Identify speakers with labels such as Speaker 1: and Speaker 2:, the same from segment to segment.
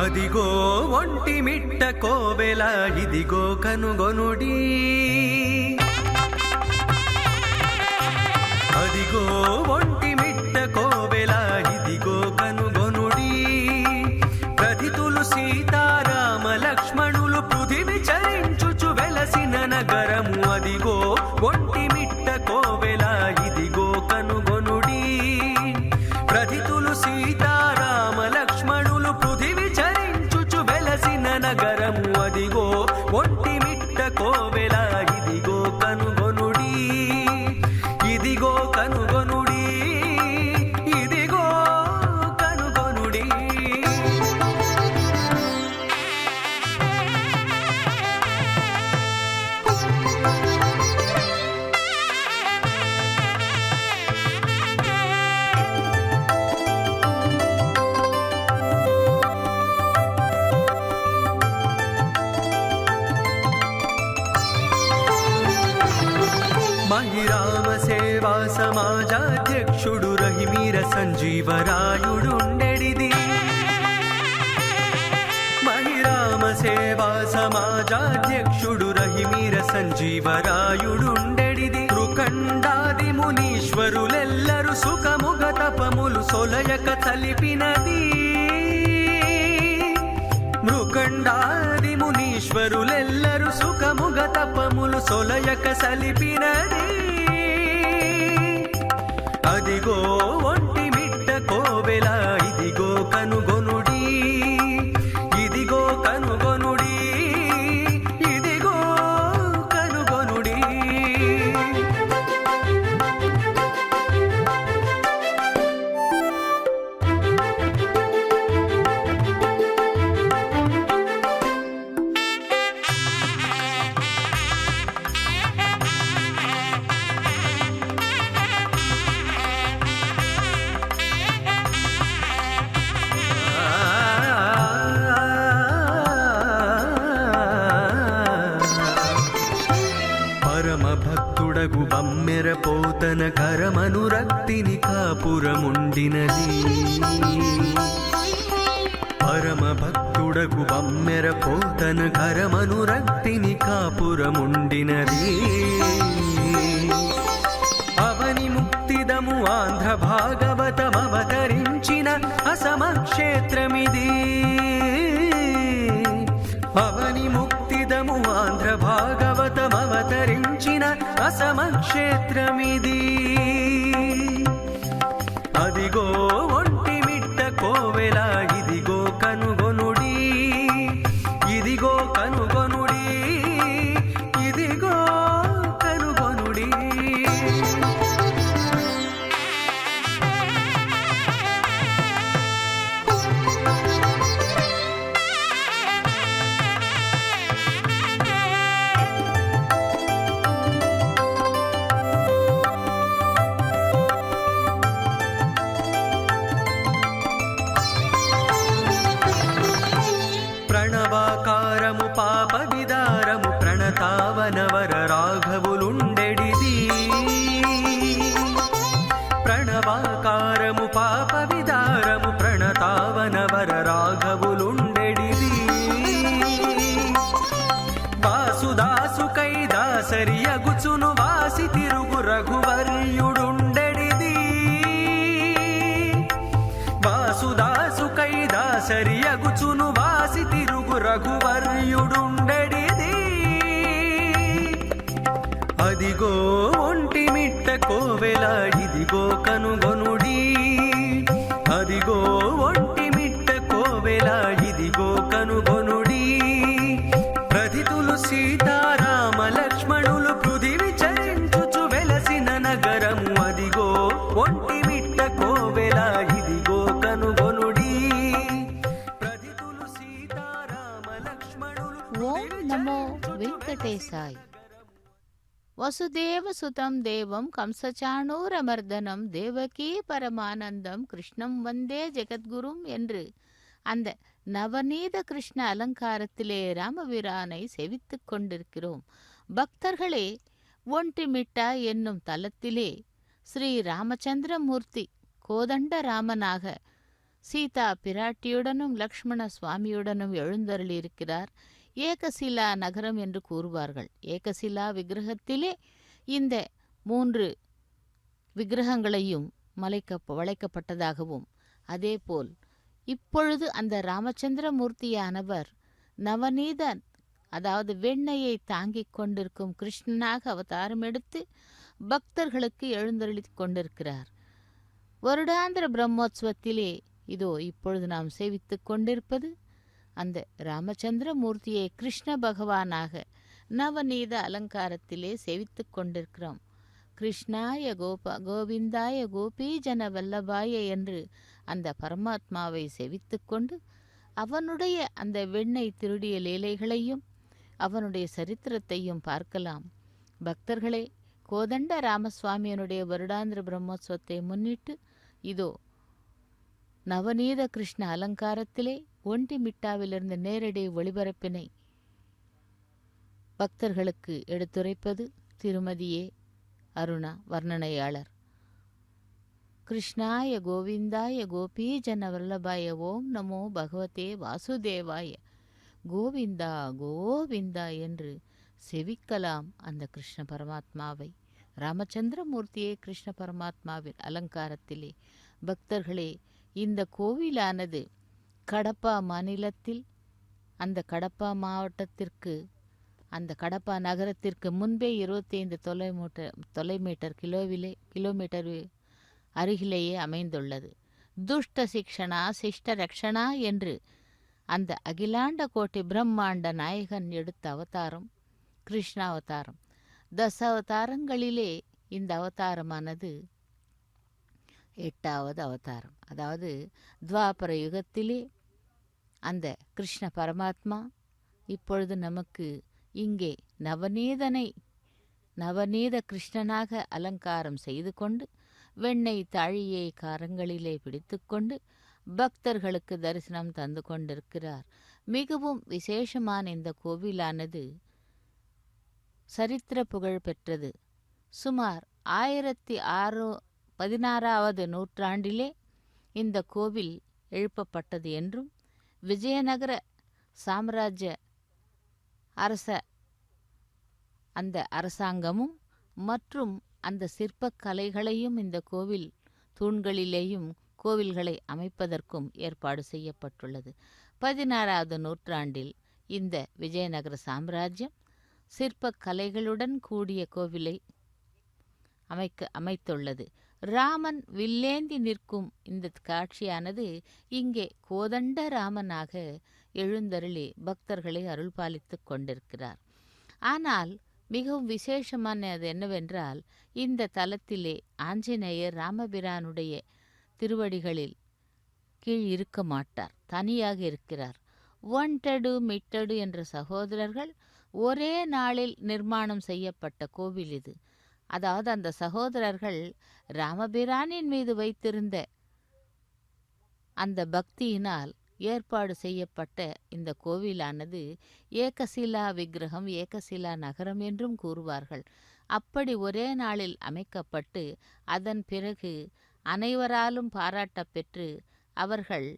Speaker 1: అదిగో ఒంటి మిట్ట కోవెల ఇదిగో కనుగొనుడి. అదిగో ఒంటి మిట్ట కోవెల ఇదిగో కనుగొనుడి. ప్రతితులు సీతారామ లక్ష్మణులు పృథివి చరించుచు వెలసిన నగరము. అదిగో ఒంటి మిట్ట కోవెల ఇదిగో కనుగొనుడి. ప్రతితులు సీతారామ లక్ష్మణులు పృథివి చరించుచు వెలసిన నగరము. అదిగో ఒంటి మిట్ట కోవెల ఇదిగో కనుగొనుడి. ఇదిగో కనుగొనుడి. ఇదిగో కనుగొనుడి. మహిరామ సేవా సమాజాధ్యక్షుడు రహిమీర సంజీవరాయుడుండెడిది. మహిరామ సేవా సమాజాధ్యక్షుడు రహిమీర సంజీవరాయుడుండెడిది. రుకండాది మునీశ్వరులెల్లరు సుఖముగ తపములు సొలయక తలిపినది. మృకండాది మునీశ్వరులెల్లరు సుఖముగ తపములు సొలయక సలిపినది. అదిగో ఒంటి మిట్ట కోవెల ఇదిగో కనుగొనుడి. ఇదిగో కనుగొనుడి. ఇదిగో కనుగొనుడి. పరమ భక్తుడగు బమ్మెర పోతన కరమనురక్తిని కాపురముండినది. పరమ భక్తుడగు బమ్మెర పోతన కరమనురక్తిని కాపురముండినది. అవని ముక్తిదము ఆంధ్ర భాగవతమవతరించిన అసమక్షేత్రమిది. అవని ముక్తిదము ఆంధ్ర భాగవతమవతరించిన అసమక్షేత్రమిది. అదిగో ఒంటి మిట్ట కోవెల ఇదిగో కనుగొనుడి. ఇదిగో కనుగొనుడి. ఇదిగో కనుగొనుడి. ప్రణవాకారము పాప విదారము ప్రణతావనవర రాఘవులుండెడిది. ప్రణవాకారము పాప విదారము ప్రణతావనవర రాఘవులుండెడిది. వాసుదాసు కైదాసరి అగుచును వాసి తిరుగు రఘువర్యుడుండెడిది. వాసుదాసు కైదాసరి అగుచును వాసి తిరుగు రఘువర్యుడుండెడిది. అదిగో ఒంటి మిట్ట కోవెల ఇదిగో కనుగొనుడి. అదిగో ఒంటి మిట్ట కోవెల ఇదిగో కనుగొనుడి. ప్రతితులు సీతారామ లక్ష్మణులు పృథివి చరించుచు వెలసిన నగరము. అదిగో ఒంటి మిట్ట కోవెల ఇదిగో కనుగొనుడి. ప్రతితులు సీతారామ లక్ష్మణులు.
Speaker 2: ఓం నమో వెంకటేశాయ. వసుదేవ సుతం దేవం కంసచాணூரமர்தனம் தேவகி பரமானந்தம் கிருஷ்ணம் வந்தே ஜெகத்குரும் என்று அந்த நவநீத கிருஷ்ண அலங்காரத்திலே ராமபிரானை செவித்துக் கொண்டிருக்கிறோம். பக்தர்களே, ஒன்றிமிட்டா என்னும் தலத்திலே ஸ்ரீ ராமச்சந்திரமூர்த்தி கோதண்ட ராமனாக சீதா பிராட்டியுடனும் லக்ஷ்மண சுவாமியுடனும் எழுந்தருளியிருக்கிறார். ஏகசிலா நகரம் என்று கூறுவார்கள். ஏகசிலா விக்கிரகத்திலே இந்த 3 விக்கிரகங்களையும் வளைக்கப்பட்டதாகவும், அதேபோல் இப்பொழுது அந்த ராமச்சந்திர மூர்த்தியானவர் நவநீத, அதாவது வெண்ணையை தாங்கிக் கொண்டிருக்கும் கிருஷ்ணனாக அவதாரம் எடுத்து பக்தர்களுக்கு எழுந்தருளி கொண்டிருக்கிறார். வருடாந்திர பிரம்மோற்சவத்திலே இதோ இப்பொழுது நாம் சேவித்து கொண்டிருப்பது அந்த ராமச்சந்திர மூர்த்தியை கிருஷ்ண பகவானாக நவநீத அலங்காரத்திலே சேவித்து கொண்டிருக்கிறோம். கிருஷ்ணாய கோவிந்தாய கோபீஜன வல்லபாய என்று அந்த பரமாத்மாவை சேவித்து கொண்டு அவனுடைய அந்த வெண்ணெய் திருடிய லீலைகளையும் அவனுடைய சரித்திரத்தையும் பார்க்கலாம். பக்தர்களே, கோதண்ட ராமசுவாமியனுடைய வருடாந்திர பிரம்மோற்சவத்தை முன்னிட்டு இதோ நவநீத கிருஷ்ண அலங்காரத்திலே ஒண்டிமிட்டாவிலிருந்து நேரடி ஒளிபரப்பினை பக்தர்களுக்கு எடுத்துரைப்பது திருமதியே அருணா, வர்ணனையாளர். கிருஷ்ணாய கோவிந்தாய கோபீஜன வல்லபாய ஓம் நமோ பகவதே வாசுதேவாய கோவிந்தா கோவிந்தா என்று செவிக்கலாம் அந்த கிருஷ்ண பரமாத்மாவை. ராமச்சந்திரமூர்த்தியே கிருஷ்ண பரமாத்மாவின் அலங்காரத்திலே. பக்தர்களே, இந்த கோவிலானது கடப்பா மாநிலத்தில், அந்த கடப்பா மாவட்டத்திற்கு, அந்த கடப்பா நகரத்திற்கு முன்பே 25 தொலைமீட்டர் கிலோமீட்டர் அருகிலேயே அமைந்துள்ளது. துஷ்ட சிக்ஷணா சிஷ்ட ரக்ஷணா என்று அந்த அகிலாண்ட கோட்டி பிரம்மாண்ட நாயகன் எடுத்த அவதாரம் கிருஷ்ணாவதாரம். தசாவதாரங்களிலே இந்த அவதாரமானது 8வது அவதாரம். அதாவது துவாபர யுகத்திலே அந்த கிருஷ்ண பரமாத்மா இப்பொழுது நமக்கு இங்கே நவநீத கிருஷ்ணனாக அலங்காரம் செய்து கொண்டு வெண்ணெய் தாழியை காரங்களிலே பிடித்து கொண்டு பக்தர்களுக்கு தரிசனம் தந்து கொண்டிருக்கிறார். மிகவும் விசேஷமான இந்த கோவிலானது சரித்திர புகழ் பெற்றது. சுமார் 16வது நூற்றாண்டிலே இந்த கோவில் எழுப்பப்பட்டது என்றும், விஜயநகர சாம்ராஜ்ய அந்த அரசாங்கமும் மற்றும் அந்த சிற்பக்கலைகளையும் இந்த கோவில் தூண்களிலேயும் கோவில்களை அமைப்பதற்கும் ஏற்பாடு செய்யப்பட்டுள்ளது. 16வது நூற்றாண்டில் இந்த விஜயநகர சாம்ராஜ்யம் சிற்பக்கலைகளுடன் கூடிய கோவிலை அமைத்துள்ளது. ராமன் வில்லேந்தி நிற்கும் இந்த காட்சியானது இங்கே கோதண்ட ராமனாக எழுந்தருளி பக்தர்களை அருள்பாலித்து கொண்டிருக்கிறார். ஆனால் மிகவும் விசேஷமானது என்னவென்றால், இந்த தலத்திலே ஆஞ்சநேயர் ராமபிரானுடைய திருவடிகளில் கீழ் இருக்க மாட்டார், தனியாக இருக்கிறார். ஒன்டடு மிட்டடு என்ற சகோதரர்கள் ஒரே நாளில் நிர்மாணம் செய்யப்பட்ட கோவில் இது. அதாவது அந்த சகோதரர்கள் ராமபிரானின் மீது வைத்திருந்த அந்த பக்தியினால் ஏற்பாடு செய்யப்பட்ட இந்த கோவிலானது ஏகசிலா விக்கிரகம், ஏகசிலா நகரம் என்றும் கூறுவார்கள். அப்படி ஒரே நாளில் அமைக்கப்பட்டு அதன் பிறகு அனைவராலும் பாராட்டப் பெற்று அவர்கள்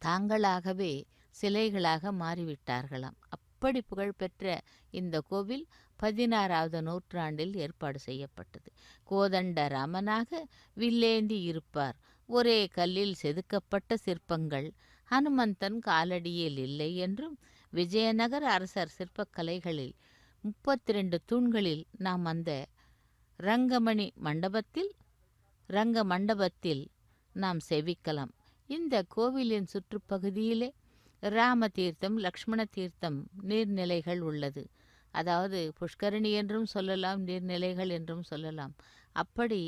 Speaker 2: தாங்களாகவே சிலைகளாக மாறிவிட்டார்களாம். அப்படி புகழ்பெற்ற இந்த கோவில் 16வது நூற்றாண்டில் ஏற்பாடு செய்யப்பட்டது. கோதண்ட ராமனாக வில்லேந்தி இருப்பார். ஒரே கல்லில் செதுக்கப்பட்ட சிற்பங்கள் ஹனுமந்தன் காலடியில் இல்லை என்றும், விஜயநகர அரசர் சிற்பக்கலைகளில் 32 தூண்களில் நாம் அந்த ரங்க மண்டபத்தில் நாம் செவிக்கலாம். இந்த கோவிலின் சுற்றுப்பகுதியிலே ராம தீர்த்தம், லக்ஷ்மண தீர்த்தம் நீர்நிலைகள் உள்ளது. அதாவது புஷ்கரணி என்றும் சொல்லலாம், நீர்நிலைகள் என்றும் சொல்லலாம். அப்படி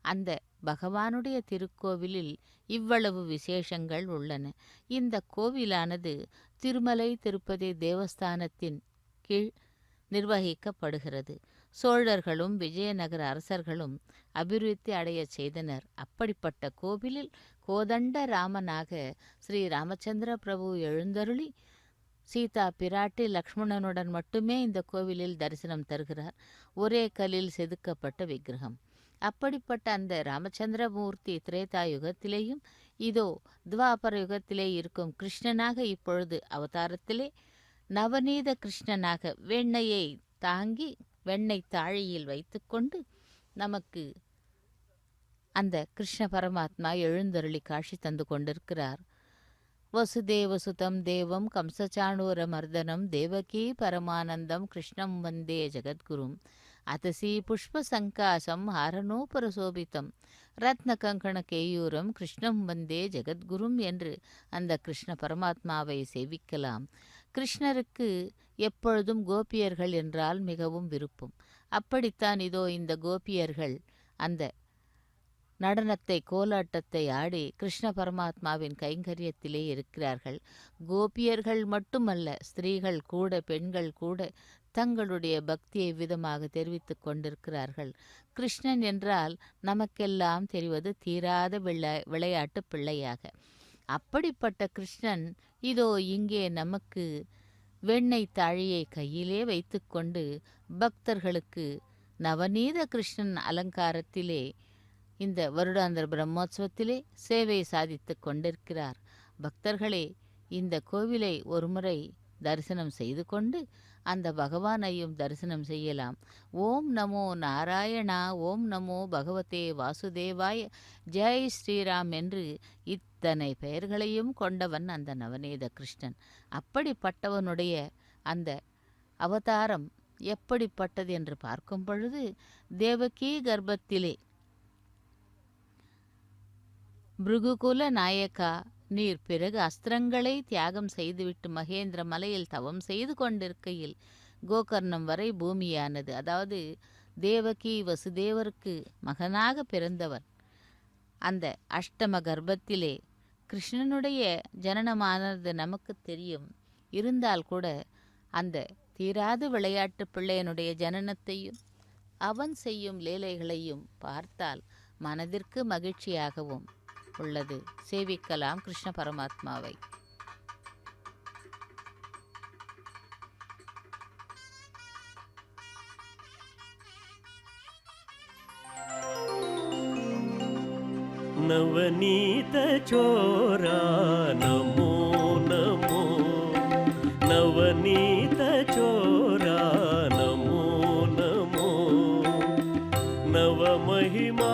Speaker 2: அந்த பகவானுடைய திருக்கோவிலில் இவ்வளவு விசேஷங்கள் உள்ளன. இந்த கோவிலானது திருமலை திருப்பதி தேவஸ்தானத்தின் கீழ் நிர்வகிக்கப்படுகிறது. சோழர்களும் விஜயநகர அரசர்களும் அபிவிருத்தி அடைய செய்தனர். அப்படிப்பட்ட கோவிலில் கோதண்ட ராமனாக ஸ்ரீ ராமச்சந்திர பிரபு எழுந்தருளி சீதா பிராட்டி லக்ஷ்மணனுடன் மட்டுமே இந்த கோவிலில் தரிசனம் தருகிறார். ஒரே கல்லில் செதுக்கப்பட்ட விக்கிரகம். அப்படிப்பட்ட அந்த ராமச்சந்திரமூர்த்தி திரேதா யுகத்திலேயும் இதோ துவாபர யுகத்திலே இருக்கும் கிருஷ்ணனாக இப்பொழுது அவதாரத்திலே நவநீத கிருஷ்ணனாக வெண்ணையை தாங்கி வெண்ணெய் தாழியில் வைத்துக்கொண்டு நமக்கு அந்த கிருஷ்ண பரமாத்மா எழுந்தருளி காட்சி தந்து கொண்டிருக்கிறார். வசுதேவசுதம் தேவம் கம்சச்சாணூர மர்தனம் தேவகீ பரமானந்தம் கிருஷ்ணம் வந்தே ஜெகத்குரும் அதசி புஷ்ப சங்காசம் ஹாரணோபரசோபிதம் ரத்ன கங்கண கேயூரம் கிருஷ்ணம் வந்தே ஜெகத்குரும் என்று அந்த கிருஷ்ண பரமாத்மாவை சேவிக்கலாம். கிருஷ்ணருக்கு எப்பொழுதும் கோபியர்கள் என்றால் மிகவும் விருப்பம். அப்படித்தான் இதோ இந்த கோபியர்கள் அந்த நடனத்தை கோலாட்டத்தை ஆடி கிருஷ்ண பரமாத்மாவின் கைங்கரியத்திலே இருக்கிறார்கள். கோபியர்கள் மட்டுமல்ல, ஸ்திரீகள் கூட பெண்கள் கூட தங்களுடைய பக்தியை விதமாக தெரிவித்து கொண்டிருக்கிறார்கள். கிருஷ்ணன் என்றால் நமக்கெல்லாம் தெரிவது தீராத விளையாட்டு பிள்ளையாக. அப்படிப்பட்ட கிருஷ்ணன் இதோ இங்கே நமக்கு வெண்ணெய் தாழியை கையிலே வைத்துக்கொண்டு பக்தர்களுக்கு நவநீத கிருஷ்ணன் அலங்காரத்திலே இந்த வருடாந்திர பிரம்மோற்சவத்திலே சேவை சாதித்து கொண்டிருக்கிறார். பக்தர்களே, இந்த கோவிலை ஒருமுறை தரிசனம் செய்து கொண்டு அந்த பகவானையும் தரிசனம் செய்யலாம். ஓம் நமோ நாராயணா, ஓம் நமோ பகவதே வாசுதேவாய, ஜெய் ஸ்ரீராம் என்று இத்தனை பெயர்களையும் கொண்டவன் அந்த நவநீத கிருஷ்ணன். அப்படிப்பட்டவனுடைய அந்த அவதாரம் எப்படிப்பட்டது என்று பார்க்கும் பொழுது, தேவகி கர்ப்பத்திலே பிருகுகுல நாயக்கா, நீர் பிறகு அஸ்திரங்களை தியாகம் செய்துவிட்டு மகேந்திர மலையில் தவம் செய்து கொண்டிருக்கையில் கோகர்ணம் வரை பூமியானது. அதாவது தேவகி வசுதேவருக்கு மகனாக பிறந்தவன். அந்த அஷ்டம கர்ப்பத்திலே கிருஷ்ணனுடைய ஜனனமானது நமக்கு தெரியும். இருந்தால் கூட அந்த தீராது விளையாட்டு பிள்ளையனுடைய ஜனனத்தையும் அவன் செய்யும் லீலைகளையும் பார்த்தால் மனதிற்கு மகிழ்ச்சியாகவும் உள்ளது. சேவிக்கலாம் கிருஷ்ண பரமாத்மாவை.
Speaker 1: நவநீத சோரா நமோ நமோ, நவநீத சோரா நமோ நமோ, நவமஹிமா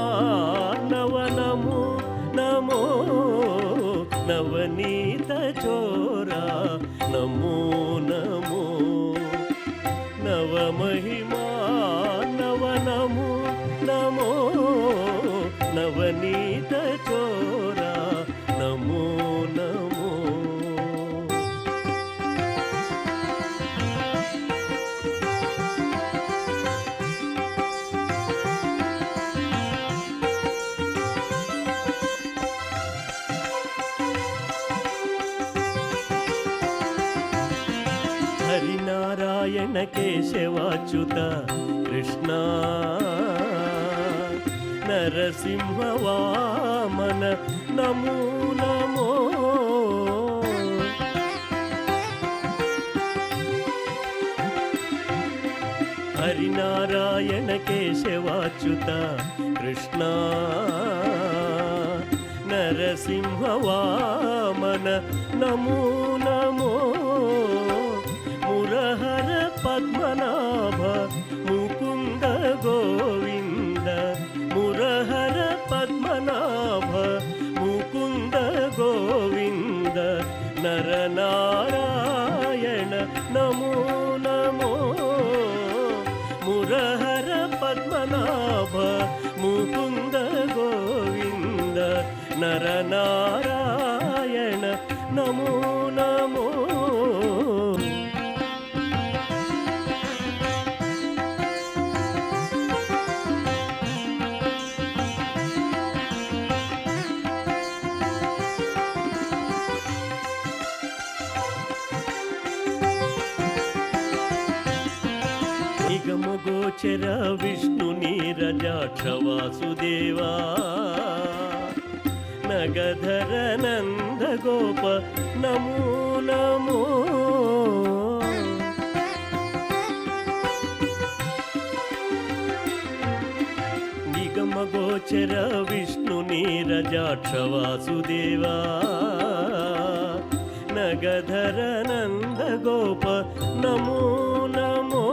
Speaker 1: நவ நமோ நமோ, நவநீத சோரா நமோ நமோ, நவமஹிமா நவ நமோ நமோ, நவநீத சோரா நமோ நமோ. ಹರಿನಾರಾಯಣ ಕೇಶವಾಚ್ಯುತ ಕೃಷ್ಣ, ನರಸಿಂಹ ವಾಮನ ನಮೋ ನಮೋ, ಹರಿನಾರಾಯಣ ಕೇಶವಾಚ್ಯುತ ಕೃಷ್ಣ, ನರಸಿಂಹ ವಾಮನ ನಮೋ ನಮೋ, ಮುರಹರ ಪದ್ಮನಾಭ ಮುಕುಂದ ಗೋವಿಂದ, ಮುರಹರ ಪದ್ಮನಾಭ ಮುಕುಂದ ಗೋವಿಂದ, ನರನಾರಾಯಣ ನಮೋ ನಮೋ, ಮುರಹರ ಪದ್ಮನಾಭ ಮುಕುಂದ ಗೋವಿಂದ, ನರನಾರಾಯಣ ನಮೋ ನಮೋ. ನಿಗಮಗೋಚರ ವಿಷ್ಣು ನೀರಜಾಕ್ಷ ವಾಸುದೇವಾ, ನಗಧರ ನಂದ ಗೋಪ ನಮೋ ನಮೋ, ನಿಗಮಗೋಚರ ವಿಷ್ಣು ನೀರಜಾಕ್ಷ ವಾಸುದೇವಾ ನಗಧರ ನಂದ ಗೋಪ ನಮೋ ನಮೋ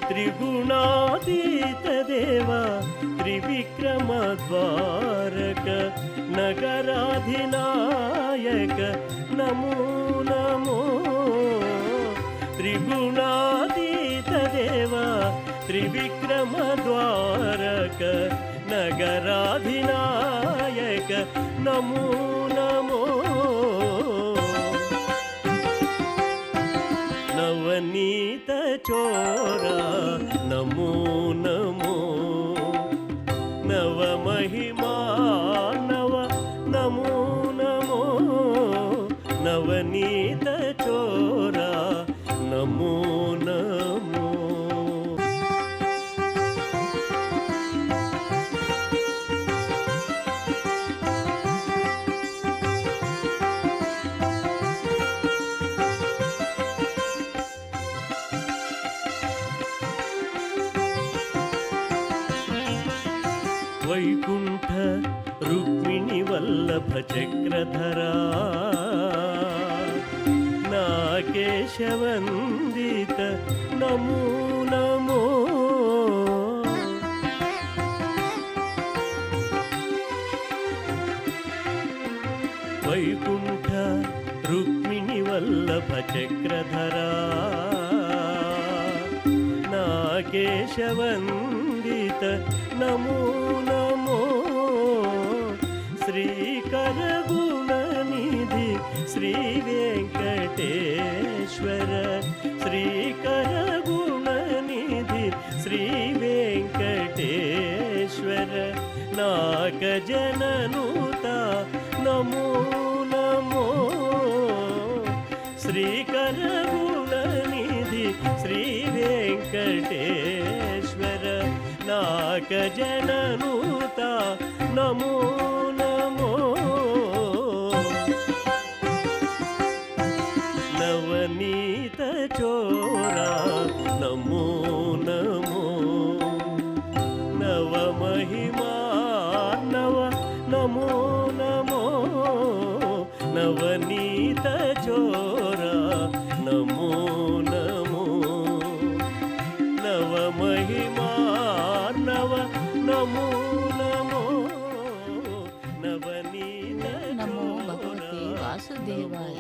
Speaker 1: ತ್ರಿಗುಣಾತೀತ ದೇವ ತ್ರಿವಿಕ್ರಮ ದ್ವಾರಕ ನಗರಾಧಿನಾಯಕ ನಮೋ ನಮೋ ತ್ರಿಗುಣಾತೀತ ದೇವ ತ್ರಿವಿಕ್ರಮ ದ್ವಾರಕ ನಗರಾಧಿನಾಯಕ ನಮೋ ನಮೋ ನವನೀತ ಚೋರ ನಮೋ ನಮೋ ನವ ಮಹಿಮಾ ನವ ನಮೋ ನಮೋ ನವನೀತ ಚೋರ ನಮೋ ನಮೋ ವೈಕುಂಠ ರುಕ್ಮಿಣಿ ವಲ್ಲಭ ಚಕ್ರಧರ ನಾಗೇಶವಂದಿತ ನಮೋ ನಮೋ ವೈಕುಂಠ ರುಕ್ಮಿಣಿ ವಲ್ಲಭ ಚಕ್ರಧರ ನಾಗೇಶವಂದಿತ ನಮೋ ನಮೋ ಶ್ರೀಕರ ಗುಣನಿಧಿ ಶ್ರೀ ವೆಂಕಟೇಶ್ವರ ಶ್ರೀಕರ ಗುಣನಿಧಿ ಶ್ರೀ ವೆಂಕಟೇಶ್ವರ ನಾಗಜನನುತ ನಮೋ ನಮೋ ಶ್ರೀಕರ ಗುಣನಿಧಿ ಶ್ರೀ ವೆಂಕಟೇಶ್ವರ ನಾಗಜನನುತ ನಮೋ ನಮೋ ನವನೀತ ಚೋರ ನಮೋ ನಮೋ ನವ ಮಹಿಮಾ ನವ ನಮೋ ನಮೋ ನವನೀತ ಚೋರ ನಮೋ ನಮೋ ನವ ಮಹಿಮಾ ನವ ನಮೋ ನಮೋ ನವನೀತ
Speaker 2: ನಮೋ ಭಗವತೆ ವಾಸುದೇವಾಯ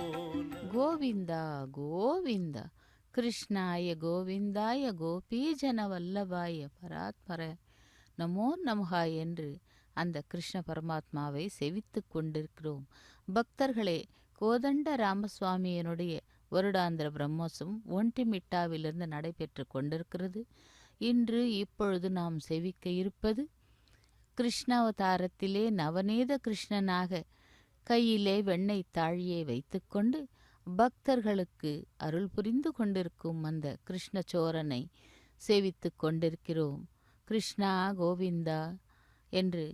Speaker 2: ಗೋವಿಂದ ಗೋವಿಂದ கிருஷ்ணாய கோவிந்தாய கோபீஜனவல்லபாய பராத்பர நமோ நமஹா என்று அந்த கிருஷ்ண பரமாத்மாவை செவித்து கொண்டிருக்கிறோம். பக்தர்களே, கோதண்ட ராமசுவாமியினுடைய வருடாந்திர பிரம்மோற்சவம் ஒன்டிமிட்டாவிலிருந்து நடைபெற்று கொண்டிருக்கிறது. இன்று இப்பொழுது நாம் செவிக்க இருப்பது கிருஷ்ணாவதாரத்திலே நவநீத கிருஷ்ணனாக கையிலே வெண்ணெய் தாழியை வைத்துக்கொண்டு பக்தர்களுக்கு அருள் புரிந்து கொண்டிருக்கும் அந்த கிருஷ்ணச்சோரனை சேவித்து கொண்டிருக்கிறோம். கிருஷ்ணா கோவிந்தா என்று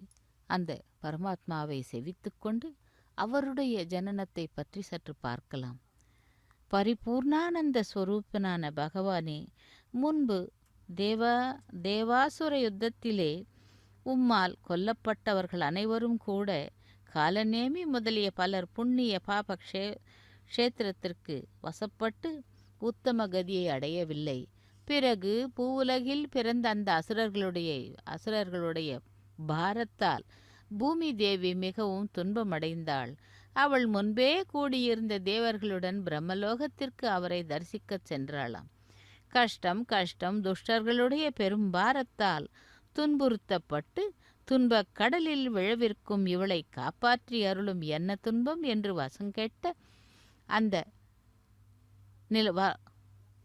Speaker 2: அந்த பரமாத்மாவை செவித்து கொண்டு அவருடைய ஜனனத்தை பற்றி சற்று பார்க்கலாம். பரிபூர்ணானந்த ஸ்வரூபனான பகவானே, முன்பு தேவாசுர யுத்தத்திலே உம்மால் கொல்லப்பட்டவர்கள் அனைவரும் கூட காலநேமி முதலிய பலர் புண்ணிய பாப க்ஷேத்திரத்திற்கு வசப்பட்டு உத்தம கதியை அடையவில்லை. பிறகு பூவுலகில் பிறந்த அந்த அசுரர்களுடைய பாரத்தால் பூமி தேவி மிகவும் துன்பமடைந்தாள். அவள் முன்பே கூடியிருந்த தேவர்களுடன் பிரம்மலோகத்திற்கு அவரை தரிசிக்கச் சென்றாளாம். கஷ்டம் கஷ்டம் துஷ்டர்களுடைய பெரும் பாரத்தால் துன்புறுத்தப்பட்டு துன்பக் கடலில் விழவிருக்கும் இவளை காப்பாற்றி அருளும் என்ன துன்பம் என்று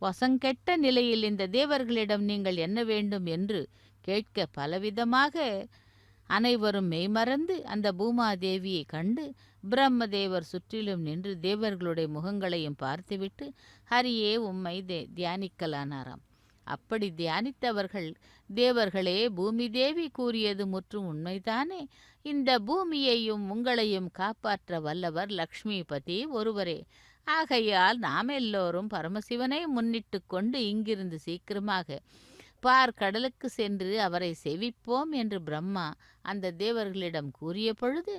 Speaker 2: வசங்கெட்ட நிலையில் இந்த தேவர்களிடம் நீங்கள் என்ன வேண்டும் என்று கேட்க பலவிதமாக அனைவரும் மெய்மறந்து அந்த பூமாதேவியை கண்டு பிரம்மதேவர் சுற்றிலும் நின்று தேவர்களுடைய முகங்களையும் பார்த்துவிட்டு ஹரியே உம்மை தியானிக்கலானாராம். அப்படி தியானித்தவர்கள், தேவர்களே, பூமி தேவி கூறியது முற்றும் உண்மைதானே? இந்த பூமியையும் உங்களையும் காப்பாற்ற வல்லவர் லக்ஷ்மிபதி ஒருவரே. ஆகையால் நாம் எல்லோரும் பரமசிவனை முன்னிட்டு கொண்டு இங்கிருந்து சீக்கிரமாக அப்பார் கடலுக்கு சென்று அவரை செவிப்போம் என்று பிரம்மா அந்த தேவர்களிடம் கூறிய பொழுது,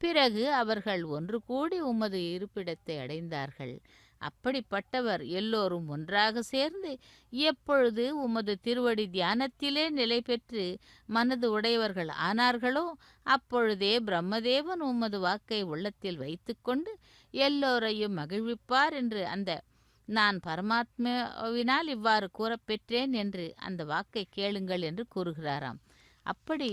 Speaker 2: பிறகு அவர்கள் ஒன்று கூடி உமது இருப்பிடத்தை அடைந்தார்கள். அப்படிப்பட்டவர் எல்லோரும் ஒன்றாக சேர்ந்து எப்பொழுது உமது திருவடி தியானத்திலே நிலை பெற்று மனது உடையவர்கள் ஆனார்களோ, அப்பொழுதே பிரம்மதேவன் உமது வாக்கை உள்ளத்தில் வைத்துக்கொண்டு எல்லோரையும் மகிழ்விப்பார் என்று நான் பரமாத்மாவினால் இவ்வாறு கூறப்பெற்றேன் என்று அந்த வாக்கை கேளுங்கள் என்று கூறுகிறாராம். அப்படி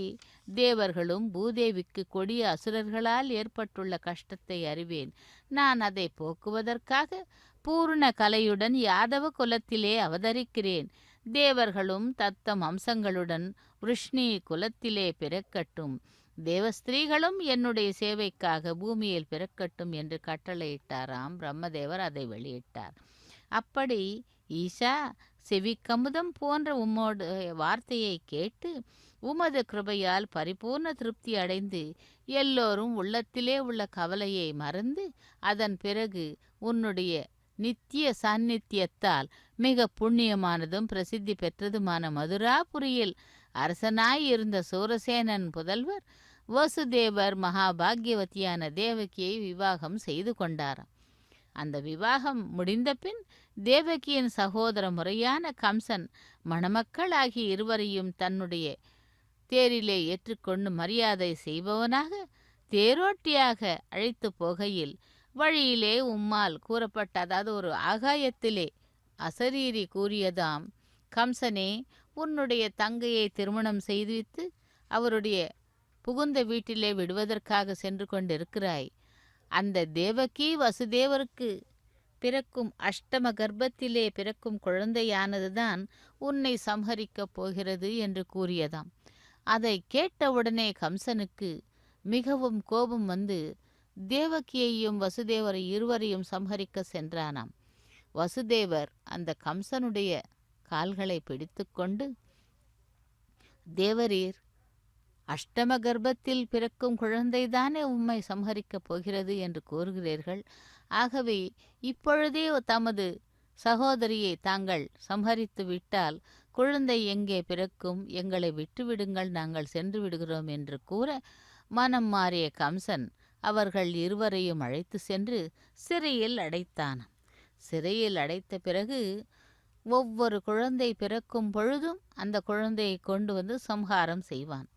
Speaker 2: தேவர்களும் பூதேவிக்கு கொடிய அசுரர்களால் ஏற்பட்டுள்ள கஷ்டத்தை அறிவேன். நான் அதை போக்குவதற்காக பூர்ண கலையுடன் யாதவ குலத்திலே அவதரிக்கிறேன். தேவர்களும் தத்தம் அம்சங்களுடன் விருஷ்ணி குலத்திலே பிறக்கட்டும். தேவஸ்திரீகளும் என்னுடைய சேவைக்காக பூமியில் பிறக்கட்டும் என்று கட்டளையிட்டாராம். பிரம்மதேவர் அதை வெளியிட்டார். அப்படி ஈசா, செவிக்கமுதம் போன்ற உம்மோட வார்த்தையை கேட்டு உமது கிருபையால் பரிபூர்ண திருப்தி அடைந்து எல்லோரும் உள்ளத்திலே உள்ள கவலையை மறந்து அதன் பிறகு உன்னுடைய நித்திய சாநித்தியத்தால் மிக புண்ணியமானதும் பிரசித்தி பெற்றதுமான மதுராபுரியில் அரசனாய் இருந்த சூரசேனன் புதல்வர் வசுதேவர் மகாபாகியவதியான தேவகியை விவாகம் செய்து கொண்டாராம். அந்த விவாகம் முடிந்த பின் தேவகியின் சகோதர முறையான கம்சன் மணமக்களாகிய இருவரையும் தன்னுடைய தேரிலே ஏற்றுக்கொண்டு மரியாதை செய்பவனாக தேரோட்டியாக அழைத்து போகையில் வழியிலே உம்மால் கூறப்பட்ட, அதாவது ஒரு ஆகாயத்திலே அசரீரி கூறியதாம், கம்சனே, உன்னுடைய தங்கையை திருமணம் செய்துவித்து அவருடைய புகுந்த வீட்டிலே விடுவதற்காக சென்று கொண்டிருக்கிறாய். அந்த தேவகி வசுதேவருக்கு பிறக்கும் அஷ்டம கர்ப்பத்திலே பிறக்கும் குழந்தையானதுதான் உன்னை சம்ஹரிக்கப் போகிறது என்று கூறியதாம். அதை கேட்டவுடனே கம்சனுக்கு மிகவும் கோபம் வந்து தேவகியையும் வசுதேவரை இருவரையும் சம்ஹரிக்க சென்றானாம். வசுதேவர் அந்த கம்சனுடைய கால்களை பிடித்து கொண்டு, தேவரீர், அஷ்டம கர்ப்பத்தில் பிறக்கும் குழந்தைதானே உம்மை சம்ஹரிக்கப் போகிறது என்று கூறுகிறீர்கள். ஆகவே இப்பொழுதே தமது சகோதரியை தாங்கள் சம்ஹரித்து விட்டால் குழந்தை எங்கே பிறக்கும்? எங்களை விட்டுவிடுங்கள், நாங்கள் சென்று விடுகிறோம் என்று கூற மனம் மாறிய கம்சன் அவர்கள் இருவரையும் அழைத்து சென்று சிறையில் அடைத்தானாம். சிறையில் அடைத்த பிறகு ஒவ்வொரு குழந்தை பிறக்கும் பொழுதும் அந்த குழந்தையை கொண்டு வந்து சம்ஹாரம் செய்வான்.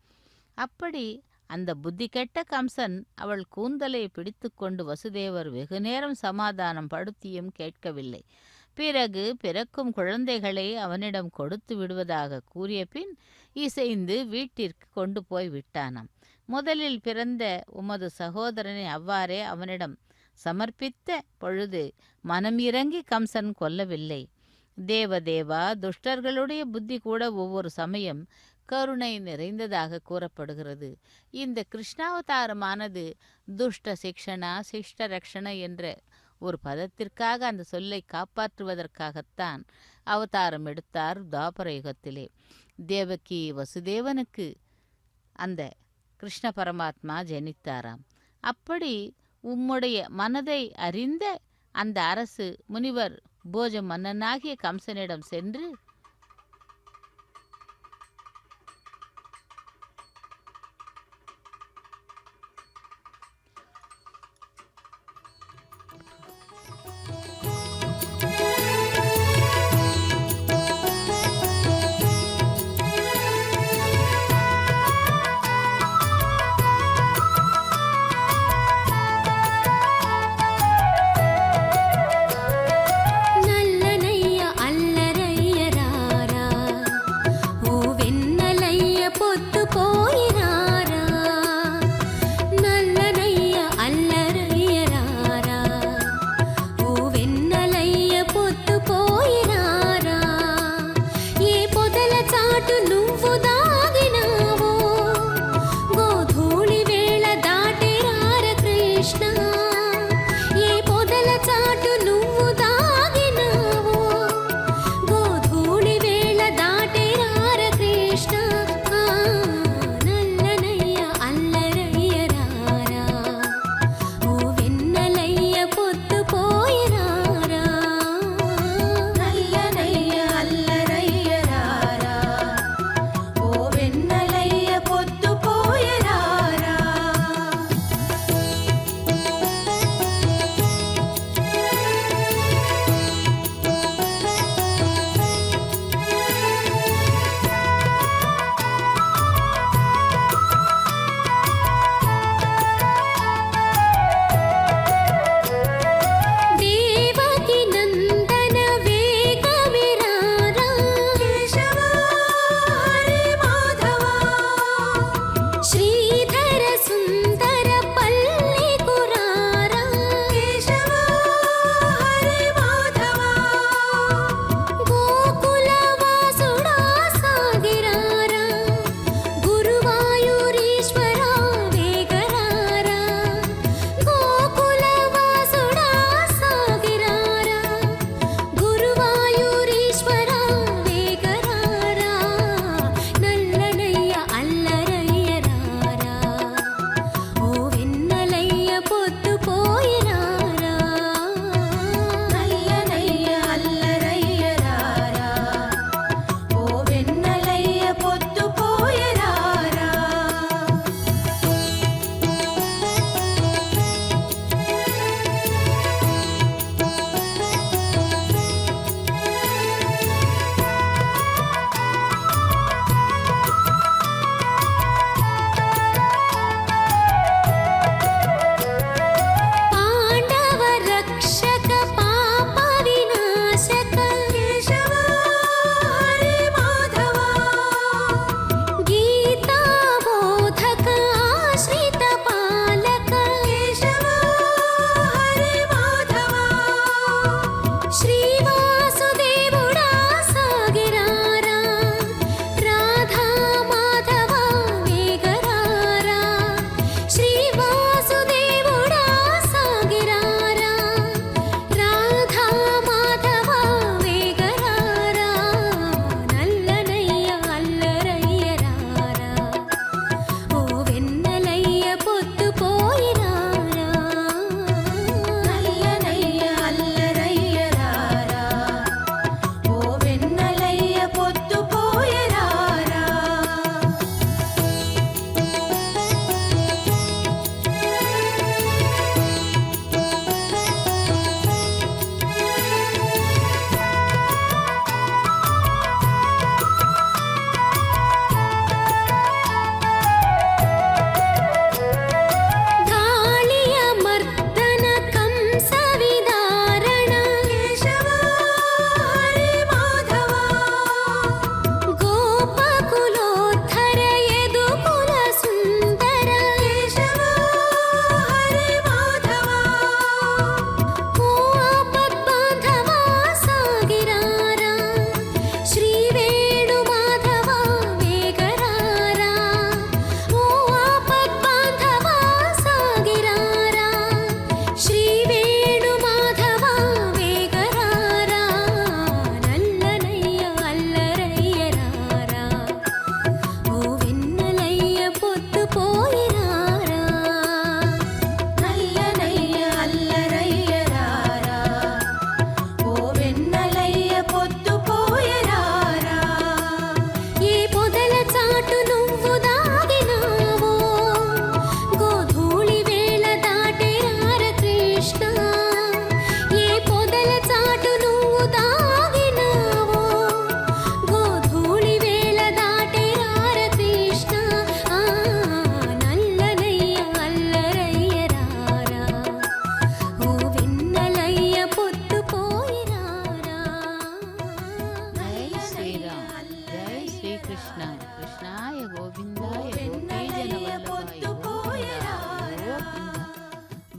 Speaker 2: அப்படி அந்த புத்தி கெட்ட கம்சன் அவள் கூந்தலை பிடித்து கொண்டு வசுதேவர் வெகுநேரம் சமாதானம் படுத்தியும் கேட்கவில்லை. பிறகு பிறக்கும் குழந்தைகளை அவனிடம் கொடுத்து விடுவதாக கூறிய பின் இசைந்து வீட்டிற்கு கொண்டு போய் விட்டானாம். முதலில் பிறந்த உமது சகோதரனை அவ்வாறே அவனிடம் சமர்ப்பித்த பொழுது மனம் இறங்கி கம்சன் கொல்லவில்லை. தேவதேவா, துஷ்டர்களுடைய புத்தி கூட ஒவ்வொரு சமயம் கருணை நிறைந்ததாக கூறப்படுகிறது. இந்த கிருஷ்ணாவதாரமானது துஷ்ட சிக்ஷணா சிஷ்ட ரக்ஷண என்ற ஒரு பதத்திற்காக அந்த சொல்லை காப்பாற்றுவதற்காகத்தான் அவதாரம் எடுத்தார் துவாபர யுகத்திலே. தேவகி வசுதேவனுக்கு அந்த கிருஷ்ண பரமாத்மா ஜனித்தாராம். அப்படி உம்முடைய மனதை அறிந்த அந்த அரசு முனிவர் போஜ மன்னனாகிய கம்சனிடம் சென்று,
Speaker 3: நல்லனைய அல்லறையரா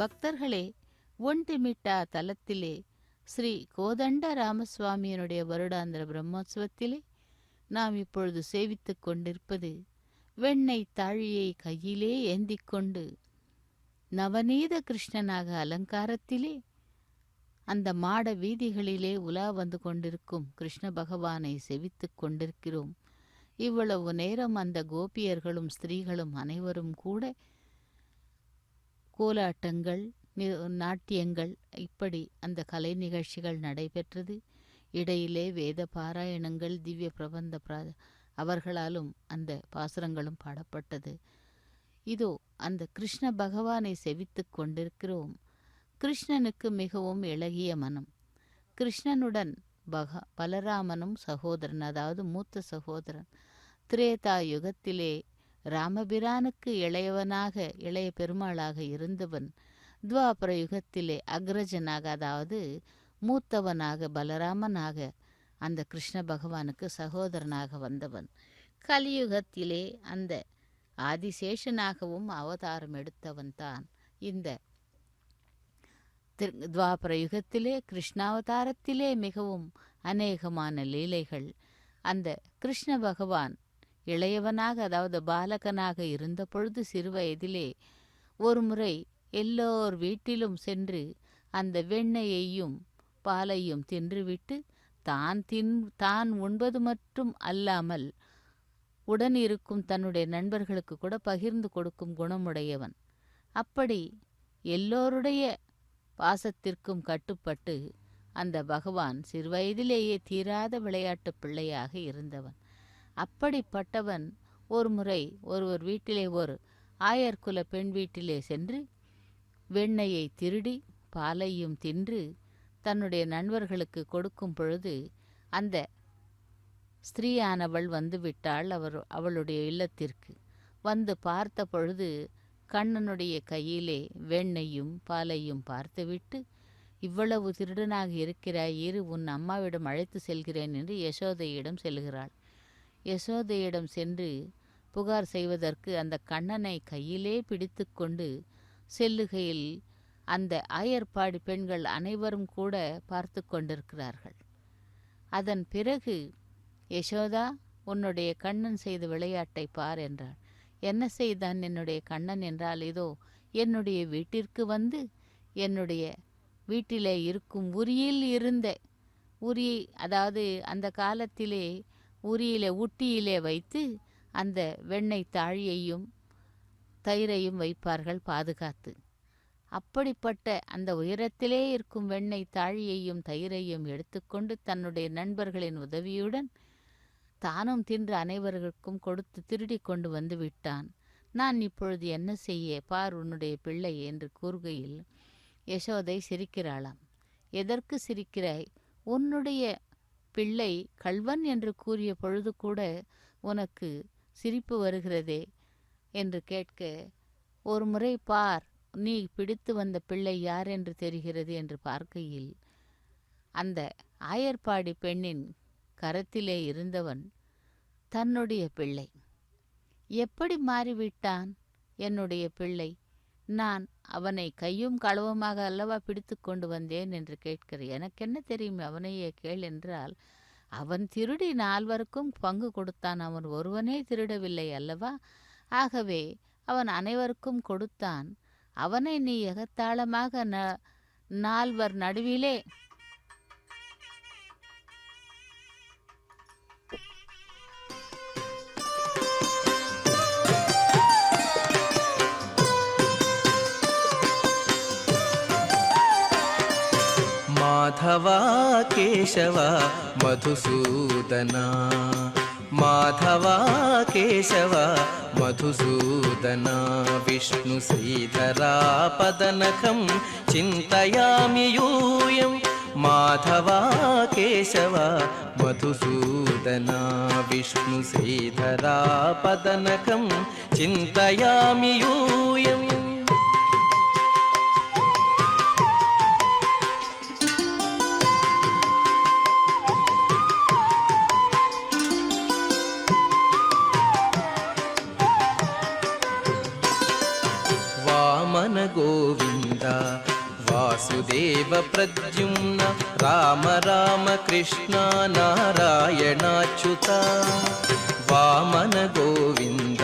Speaker 2: பக்தர்களே, ஒண்டிமிட்டா தலத்திலே ஸ்ரீ கோதண்ட ராமசுவாமியினுடைய வருடாந்திர பிரம்மோற்சவத்திலே நாம் இப்பொழுது சேவித்துக் கொண்டிருப்பது வெண்ணெய் தாழியை கையிலே ஏந்திக்கொண்டு நவநீத கிருஷ்ணனாக அலங்காரத்திலே அந்த மாட வீதிகளிலே உலா வந்து கொண்டிருக்கும் கிருஷ்ண பகவானை செவித்துக் கொண்டிருக்கிறோம். இவ்வளவு நேரம் அந்த கோபியர்களும் ஸ்திரீகளும் அனைவரும் கூட கோலாட்டங்கள், நாட்டியங்கள், இப்படி அந்த கலை நிகழ்ச்சிகள் நடைபெற்றது. இடையிலே வேத பாராயணங்கள், திவ்ய பிரபந்த அவர்களாலும் அந்த பாசுரங்களும் பாடப்பட்டது. இதோ அந்த கிருஷ்ண பகவானை செவித்துக் கொண்டிருக்கிறோம். கிருஷ்ணனுக்கு மிகவும் இளகிய மனம். கிருஷ்ணனுடன் பலராமனும் சகோதரன், அதாவது மூத்த சகோதரன். திரேதா யுகத்திலே ராமபிரானுக்கு இளையவனாக, இளைய பெருமாளாக இருந்தவன் துவாபர யுகத்திலே அக்ரஜனாக, அதாவது மூத்தவனாக, பலராமனாக அந்த கிருஷ்ண பகவானுக்கு சகோதரனாக வந்தவன். கலியுகத்திலே அந்த ஆதிசேஷனாகவும் அவதாரம் எடுத்தவன் தான் இந்த துவாபர யுகத்திலே. கிருஷ்ணாவதாரத்திலே மிகவும் அநேகமான லீலைகள். அந்த கிருஷ்ண பகவான் இளையவனாக, அதாவது பாலகனாக இருந்த பொழுது சிறுவயதிலே ஒரு முறை எல்லோர் வீட்டிலும் சென்று அந்த வெண்ணெயையும் பாலையும் தின்றுவிட்டு தான் உண்பது மட்டும் அல்லாமல் உடன் இருக்கும் தன்னுடைய நண்பர்களுக்கு கூட பகிர்ந்து கொடுக்கும் குணமுடையவன். அப்படி எல்லோருடைய பாசத்திற்கும் கட்டுப்பட்டு அந்த பகவான் சிறுவயதிலேயே தீராத விளையாட்டு பிள்ளையாக இருந்தவன். அப்படிப்பட்டவன் ஒரு முறை ஒருவர் வீட்டிலே, ஒரு ஆயர்குல பெண் வீட்டிலே சென்று வெண்ணெயை திருடி பாலையும் தின்று தன்னுடைய நண்பர்களுக்கு கொடுக்கும் பொழுது அந்த ஸ்திரீயானவள் வந்து விட்டாள் அவளுடைய இல்லத்திற்கு. வந்து பார்த்த பொழுது கண்ணனுடைய கையிலே வெண்ணெயும் பாலையும் பார்த்துவிட்டு, இவ்வளவு திருடனாக இருக்கிறாய், இரு உன் அம்மாவிடம் அழைத்து செல்கிறேன் என்று யசோதையிடம் செல்கிறாள். யசோதையிடம் சென்று புகார் செய்வதற்கு அந்த கண்ணனை கையிலே பிடித்து கொண்டு செல்லுகையில் அந்த ஆயர்பாடி பெண்கள் அனைவரும் கூட பார்த்து கொண்டிருக்கிறார்கள். அதன் பிறகு யசோதா, உன்னுடைய கண்ணன் செய்த விளையாட்டை பார் என்றாள். என்ன செய்தான் என்னுடைய கண்ணன் என்றால், இதோ என்னுடைய வீட்டிற்கு வந்து என்னுடைய வீட்டிலே இருக்கும் உரியில் இருந்த அதாவது அந்த காலத்திலே உரியிலே ஊட்டியிலே வைத்து அந்த வெண்ணெய் தாழியையும் தயிரையும் வைப்பார்கள் பாதுகாத்து. அப்படிப்பட்ட அந்த உயரத்திலே இருக்கும் வெண்ணெய் தாழியையும் தயிரையும் எடுத்துக்கொண்டு தன்னுடைய நண்பர்களின் உதவியுடன் தானும் தின்று அனைவருக்கும் கொடுத்து திருடி கொண்டு வந்து விட்டான். நான் இப்பொழுது என்ன செய்ய, பார் உன்னுடைய பிள்ளை என்று கூறுகையில் யசோதை சிரிக்கிறாளாம். எதற்கு சிரிக்கிறாய்? உன்னுடைய பிள்ளை கள்வன் என்று கூறிய பொழுது கூட உனக்கு சிரிப்பு வருகிறதே என்று கேட்க, ஒரு முறை பார், நீ பிடித்து வந்த பிள்ளை யார் என்று தெரிகிறது என்று பார்க்கையில் அந்த ஆயர்பாடி பெண்ணின் கரத்திலே இருந்தவன் தன்னுடைய பிள்ளை. எப்படி மாறிவிட்டான் என்னுடைய பிள்ளை? நான் அவனை கையும் களவுமாக அல்லவா பிடித்து கொண்டு வந்தேன் என்று கேட்கிறேன். எனக்கு என்ன தெரியும், அவனையே கேள் என்றால், அவன் திருடி 4 பங்கு கொடுத்தான், அவன் ஒருவனே திருடவில்லை அல்லவா? ஆகவே அவன் அனைவருக்கும் கொடுத்தான். அவனை நீ எகத்தாளமாக 4 நடுவிலே
Speaker 3: माधवा केशव मधुसूदना, माधवा केशव मधुसूदना, विष्णु श्रीधरा पदनखं चिन्तयामि यूयं, माधवा केशव मधुसूदना, विष्णु श्रीधरा पदनखं चिन्तयामि यूयम्. वामन गोविन्द वासुदेव प्रद्युम्न राम राम कृष्ण नारायणाच्युता वामन गोविन्द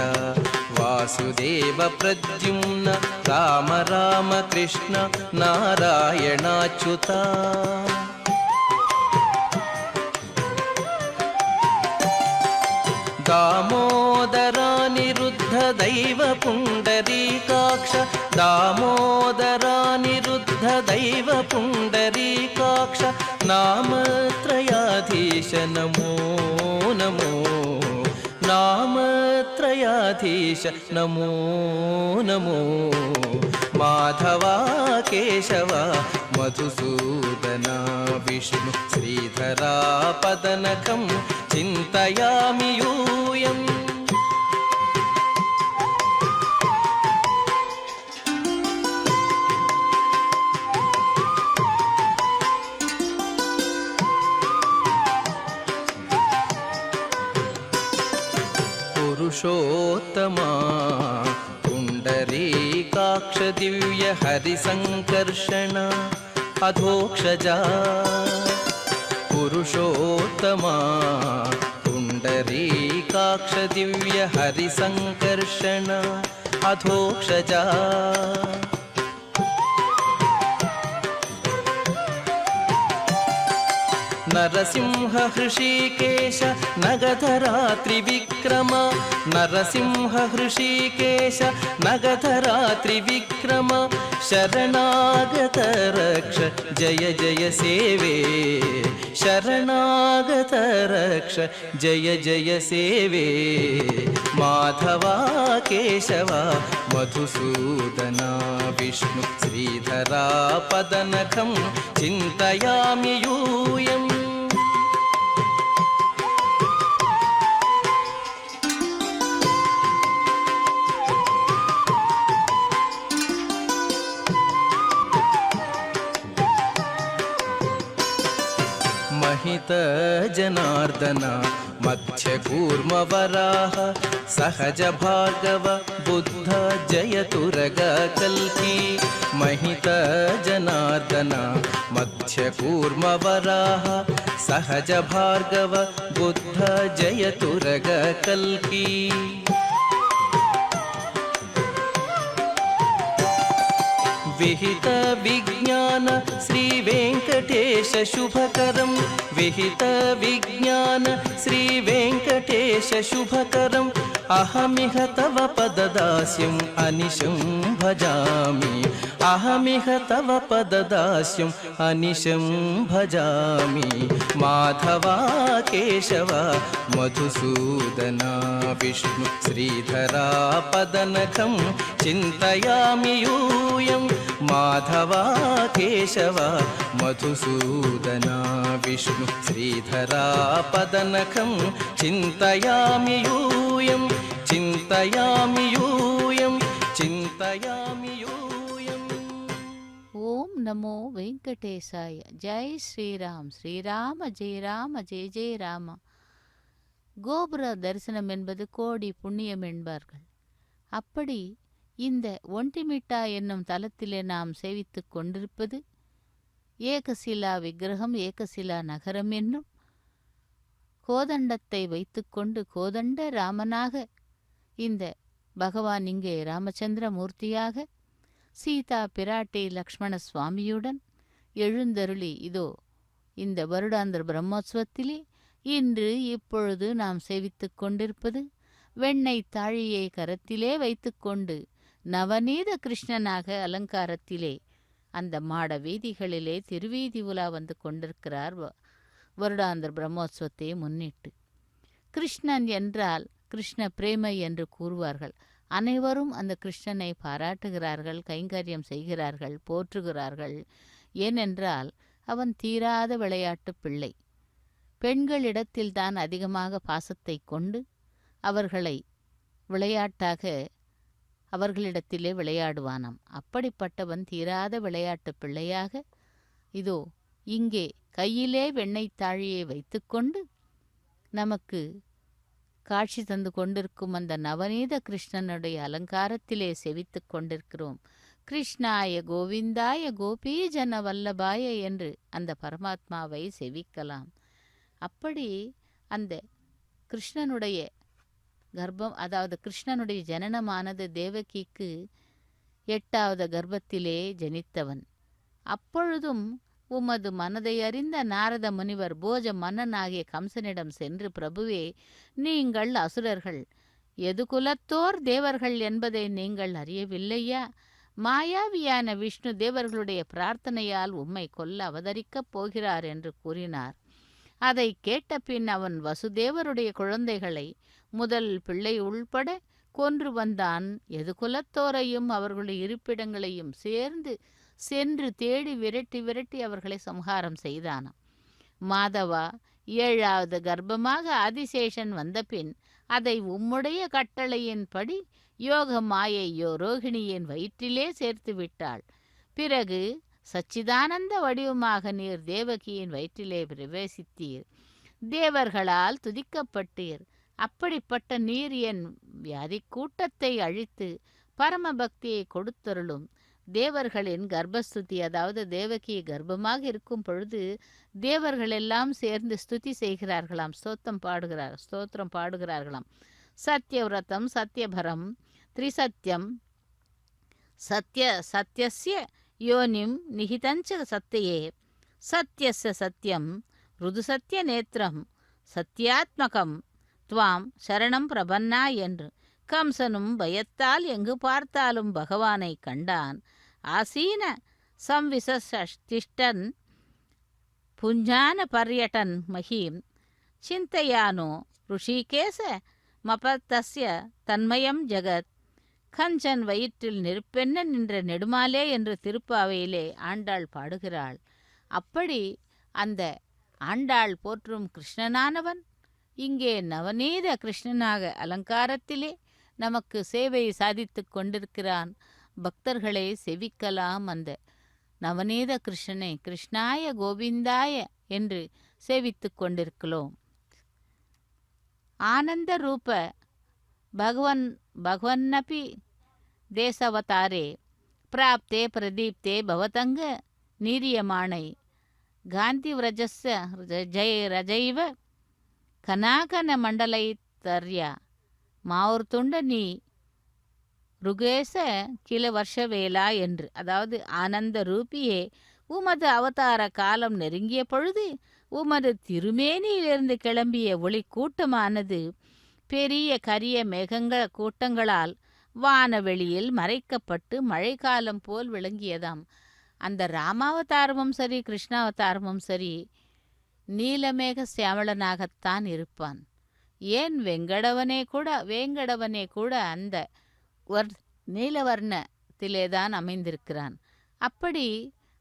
Speaker 3: वासुदेव प्रद्युम्न राम राम कृष्ण नारायणाच्युता दामोदरानिरुद्ध दैव पुण्डरीकाक्ष दामोदरानिरुद्ध दैव पुण्डरीकाक्ष नामत्रयाधीश नमो नमो नामत्रयाधीश नमो नमो माधवा केशव मधुसूदना विष्णु श्रीधरा पदनखं चिन्तयामि यूयम् पुरुषोत्तमा पुण्डरीकाक्ष दिव्य हरिसङ्कर्षण अधोक्षजा पुरुषोत्तमा पुण्डरीकाक्ष दिव्य हरिसङ्कर्षण अधोक्षजा नरसिंह हृषीकेश नगधरा त्रिविक्रम नरसिंह हृषीकेश नगधरा त्रिविक्रम शरणागत रक्ष जय जय सेवे शरणागत रक्ष जय जय सेवे माधवा केशव मधुसूदना विष्णु श्रीधरा पदनखं चिन्तयामि यूयम् महित जनार्दन मत्स्यकूर्मवराह सहज भार्गव बुद्ध जयतुरग कल्की महित जनार्दन मत्स्यकूर्मवराह सहज भार्गव बुद्ध जयतुरग कल्की विहित विज्ञान श्री वेंकटेश शुभकरं विहित विज्ञान श्री वेंकटेश शुभकरम् अहमिह तव पददास्यम् अनिशं भजामि अहमिह तव पददास्यम् अनिशं भजामि माधवा केशव मधुसूदना विष्णु श्रीधरा पदनखं चिन्तयामि यूयम् माधवा केशव मधुसूदना विष्णु श्रीधरा पदनखं चिन्तयामि यूयम् चिन्तयामि यूयम् चिन्तयामि यूयम्।
Speaker 2: ஓம் நமோ வெங்கடேசாய. ஜெய் ஸ்ரீராம். ஸ்ரீராம ஜெய ராம ஜெய ஜெய ராம. கோபுர தரிசனம் என்பது கோடி புண்ணியம் என்பார்கள். அப்படி இந்த ஒண்டிமிட்டா என்னும் தலத்திலே நாம் சேவித்துக் கொண்டிருப்பது ஏகசிலா விக்கிரகம், ஏகசிலா நகரம் என்னும் கோதண்டத்தை வைத்துக்கொண்டு கோதண்ட ராமனாக இந்த பகவான் இங்கே ராமச்சந்திர மூர்த்தியாக சீதா பிராட்டி லக்ஷ்மண சுவாமியுடன் எழுந்தருளி இதோ இந்த வருடாந்திர பிரம்மோற்சவத்திலே இன்று இப்பொழுது நாம் சேவித்துக் கொண்டிருப்பது வெண்ணெய் தாழியை கரத்திலே வைத்துக்கொண்டு நவநீத கிருஷ்ணனாக அலங்காரத்திலே அந்த மாட வீதிகளிலே திருவீதி உலா வந்து கொண்டிருக்கிறார் வருடாந்திர பிரம்மோற்சவத்தை முன்னிட்டு. கிருஷ்ணன் என்றால் கிருஷ்ண பிரேமை என்று கூறுவார்கள். அனைவரும் அந்த கிருஷ்ணனை பாராட்டுகிறார்கள், கைங்கரியம் செய்கிறார்கள், போற்றுகிறார்கள். ஏனென்றால் அவன் தீராத விளையாட்டு பிள்ளை. பெண்களிடத்தில்தான் அதிகமாக பாசத்தை கொண்டு அவர்களை விளையாட்டாக அவர்களிடத்திலே விளையாடுவானாம். அப்படிப்பட்டவன் தீராத விளையாட்டு பிள்ளையாக இதோ இங்கே கையிலே வெண்ணெய் தாழியை வைத்துக்கொண்டு நமக்கு காட்சி தந்து கொண்டிருக்கும் அந்த நவநீத கிருஷ்ணனுடைய அலங்காரத்திலே செவித்து கொண்டிருக்கிறோம். கிருஷ்ணாய கோவிந்தாய கோபீஜன வல்லபாய என்று அந்த பரமாத்மாவை செவிக்கலாம். அப்படி அந்த கிருஷ்ணனுடைய கர்ப்பம், அதாவது கிருஷ்ணனுடைய ஜனனமானது தேவகிக்கு 8வது கர்ப்பத்திலே ஜனித்தவன். அப்பொழுதும் உமது மனதை அறிந்த நாரத முனிவர் போஜ மன்னனாகிய கம்சனிடம் சென்று, பிரபுவே, நீங்கள் அசுரர்கள், எது குலத்தோர் தேவர்கள் என்பதை நீங்கள் அறியவில்லையா? மாயாவியான விஷ்ணு தேவர்களுடைய பிரார்த்தனையால் உம்மை கொல்ல அவதரிக்கப் போகிறார் என்று கூறினார். அதை கேட்ட பின் அவன் வசுதேவருடைய குழந்தைகளை முதல் பிள்ளை உள்பட கொன்று வந்தான். எது குலத்தோரையும் அவர்களுடைய இருப்பிடங்களையும் சென்று தேடி விரட்டி விரட்டி அவர்களை சம்ஹாரம் செய்தானாம். மாதவா, 7வது கர்ப்பமாக ஆதிசேஷன் வந்தபின் அதை உம்முடைய கட்டளையின்படி யோக மாயையோ ரோகிணியின் வயிற்றிலே சேர்த்து விட்டாள். பிறகு சச்சிதானந்த வடிவமாக நீர் தேவகியின் வயிற்றிலே பிரவேசித்தீர். தேவர்களால் துதிக்கப்பட்டீர். அப்படிப்பட்ட நீர் என் வியாதி கூட்டத்தை அழித்து பரமபக்தியை கொடுத்தருளும். தேவர்களின் கர்ப்பஸ்துதி, அதாவது தேவகி கர்ப்பமாக இருக்கும் பொழுது தேவர்கள் எல்லாம் சேர்ந்து ஸ்துதி செய்கிறார்களாம், ஸ்தோத்திரம் பாடுகிறார்களாம். சத்யவிரதம் சத்யபரம் திரிசத்யம் சத்யஸ்ய யோனிம் நிஹிதஞ்ச சத்தியே சத்யஸ்ய சத்யம் ருதுசத்ய நேத்திரம் சத்யாத்மகம் துவாம் சரணம் பிரபன்னா என்று கம்சனும் பயத்தால் எங்கு பார்த்தாலும் பகவானை கண்டான். ஆசீன சம்விசஷ்டிஷ்டன் புஞ்சான பர்யட்டன் மஹீம் சிந்தையானோ ருஷிகேச மபத்தஸ்ய தன்மயம் ஜகத். கஞ்சன் வயிற்றில் நெருப்பென்ன நின்ற நெடுமாலே என்று திருப்பாவையிலே ஆண்டாள் பாடுகிறாள். அப்படி அந்த ஆண்டாள் போற்றும் கிருஷ்ணனானவன் இங்கே நவநீத கிருஷ்ணனாக அலங்காரத்திலே நமக்கு சேவை சாதித்து கொண்டிருக்கிறான். பக்தர்களை செவிக்கலாம் அந்த நவநீத கிருஷ்ணனை கிருஷ்ணாய கோவிந்தாய என்று சேவித்து கொண்டிருக்கிறோம். ஆனந்த ரூப பகவன்னபி தேசவதாரே பிராப்தே பிரதீப்தே பவதங்க நீரியமானை காந்தி விரஜஸ்ய ரஜைவ கனாகன மண்டலைத்தர்யா மாவுர்துண்ட நீ ருகேச கில வருஷவேலா என்று, அதாவது ஆனந்த ரூபியே, உமது அவதார காலம் நெருங்கிய பொழுது உமது திருமேனியிலிருந்து கிளம்பிய ஒளி கூட்டமானது பெரிய கரிய கூட்டங்களால் வானவெளியில் மறைக்கப்பட்டு மழைக்காலம் போல் விளங்கியதாம். அந்த ராமாவதாரமும் சரி கிருஷ்ணாவதாரமும் சரி நீலமேக சியாமளனாகத்தான் இருப்பான். ஏன் வேங்கடவனே கூட அந்த நீலவர்ணத்திலேதான் அமைந்திருக்கிறான். அப்படி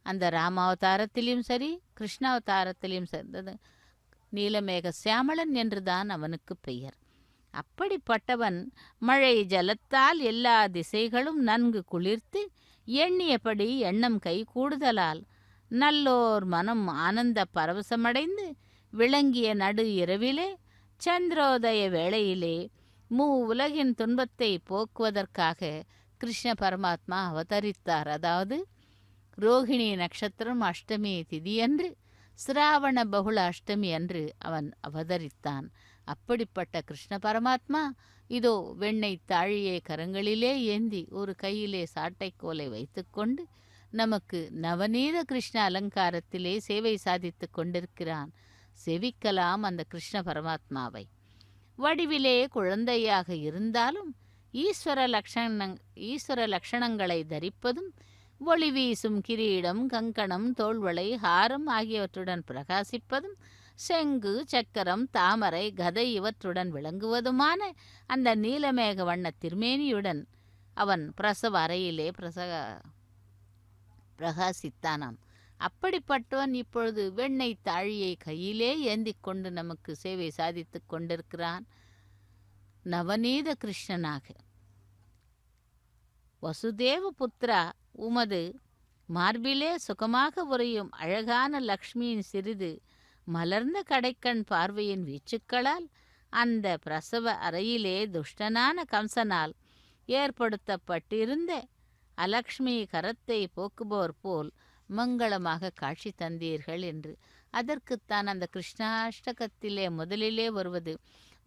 Speaker 2: அந்த ராமாவதாரத்திலும் சரி கிருஷ்ணாவதாரத்திலும் சரி நீலமேக சியாமளன் என்றுதான் அவனுக்கு பெயர். அப்படிப்பட்டவன் மழை ஜலத்தால் எல்லா திசைகளும் நன்கு குளிர்த்து எண்ணியபடி எண்ணம் கை கூடுதலால் நல்லோர் மனம் ஆனந்த பரவசமடைந்து விளங்கிய நடு இரவிலே சந்திரோதய வேளையிலே உலகின் துன்பத்தை போக்குவதற்காக கிருஷ்ண பரமாத்மா அவதரித்தார். அதாவது ரோகிணி நட்சத்திரம் அஷ்டமி திதியன்று சிராவண பகுள அஷ்டமி அன்று அவன் அவதரித்தான். அப்படிப்பட்ட கிருஷ்ண பரமாத்மா இதோ வெண்ணெய் தாழியை கரங்களிலே ஏந்தி ஒரு கையிலே சாட்டைக்கோலை வைத்துக்கொண்டு நமக்கு நவநீத கிருஷ்ண அலங்காரத்திலே சேவை சாதித்து கொண்டிருக்கிறான். செவிக்கலாம் அந்த கிருஷ்ண பரமாத்மாவை. வடிவிலே குழந்தையாக இருந்தாலும் ஈஸ்வர லக்ஷணங்களை தரிப்பதும் ஒளி வீசும் கிரீடம் கங்கணம் தோள்வளை ஹாரம் ஆகியவற்றுடன் பிரகாசிப்பதும் செங்கு சக்கரம் தாமரை கதை இவற்றுடன் விளங்குவதுமான அந்த நீலமேக வண்ண திருமேனியுடன் அவன் பிரசவ அறையிலே பிரகாசித்தானாம். அப்படிப்பட்டவன் இப்பொழுது வெண்ணெய் தாழியை கையிலே ஏந்தி கொண்டு நமக்கு சேவை சாதித்து கொண்டிருக்கிறான் நவநீத கிருஷ்ணனாக. வசுதேவ புத்திரா, உமது மார்பிலே சுகமாக உறையும் அழகான லக்ஷ்மியின் சிறிது மலர்ந்த கடைக்கண் பார்வையின் வீச்சுக்களால் அந்த பிரசவ அறையிலே துஷ்டனான கம்சனால் ஏற்படுத்தப்பட்டிருந்த அலக்ஷ்மி கரத்தை போக்குபவர் போல் மங்களமாக காட்சி தந்தீர்கள் என்று. அதற்குத்தான் அந்த கிருஷ்ணாஷ்டகத்திலே முதலிலே வருவது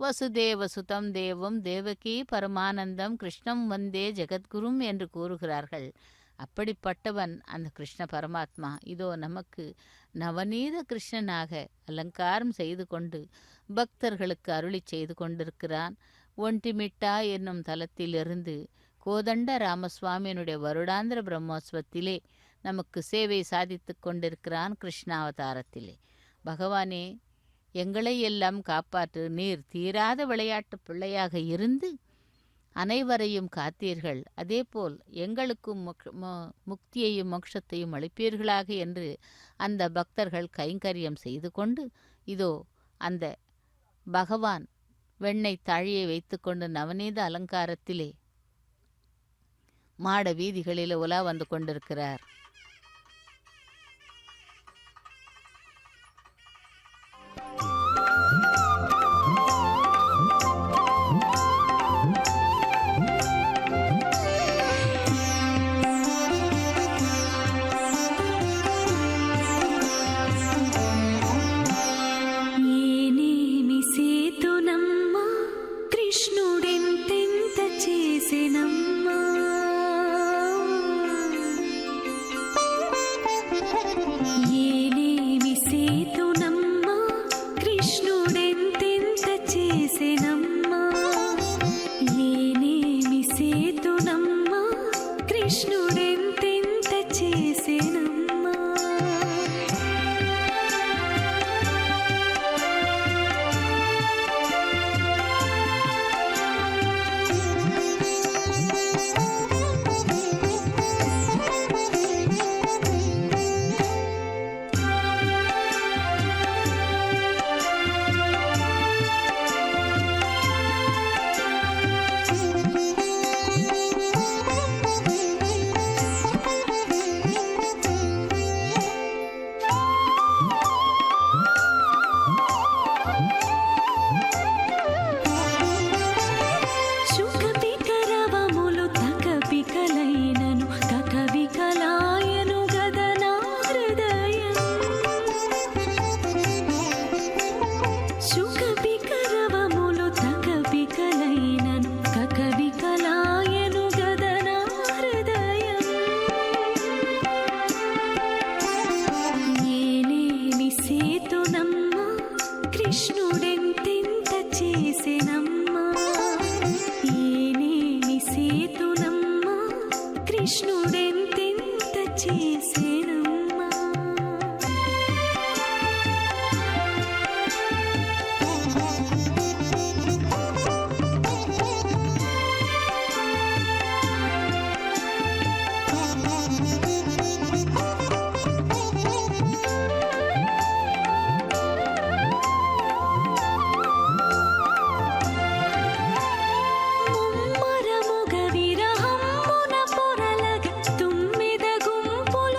Speaker 2: வசுதேவ சுதம் தேவம் தேவகி பரமானந்தம் கிருஷ்ணம் வந்தே ஜெகத்குரும் என்று கூறுகிறார்கள். அப்படிப்பட்டவன் அந்த கிருஷ்ண பரமாத்மா இதோ நமக்கு நவநீத கிருஷ்ணனாக அலங்காரம் செய்து கொண்டு பக்தர்களுக்கு அருளி செய்து கொண்டிருக்கிறான். ஒண்டிமிட்டா என்னும் தலத்திலிருந்து கோதண்ட ராமசுவாமியினுடைய வருடாந்திர பிரம்மோத்சவத்திலே நமக்கு சேவை சாதித்து கொண்டிருக்கிறான் கிருஷ்ணாவதாரத்திலே. பகவானே, எங்களை எல்லாம் காப்பாற்று. நீர் தீராத விளையாட்டு பிள்ளையாக இருந்து அனைவரையும் காத்தீர்கள். அதேபோல் எங்களுக்கும் முக்தியையும் மோட்சத்தையும் அளிப்பீர்களாக என்று அந்த பக்தர்கள் கைங்கரியம் செய்து கொண்டு இதோ அந்த பகவான் வெண்ணெய் தாழியை வைத்துக்கொண்டு நவநீத அலங்காரத்திலே மாட வீதிகளில் உலா வந்து கொண்டிருக்கிறார்.
Speaker 4: ముమ్మరముగ విరహమ్మున పొరలగ తుమ్మెద గుంపులు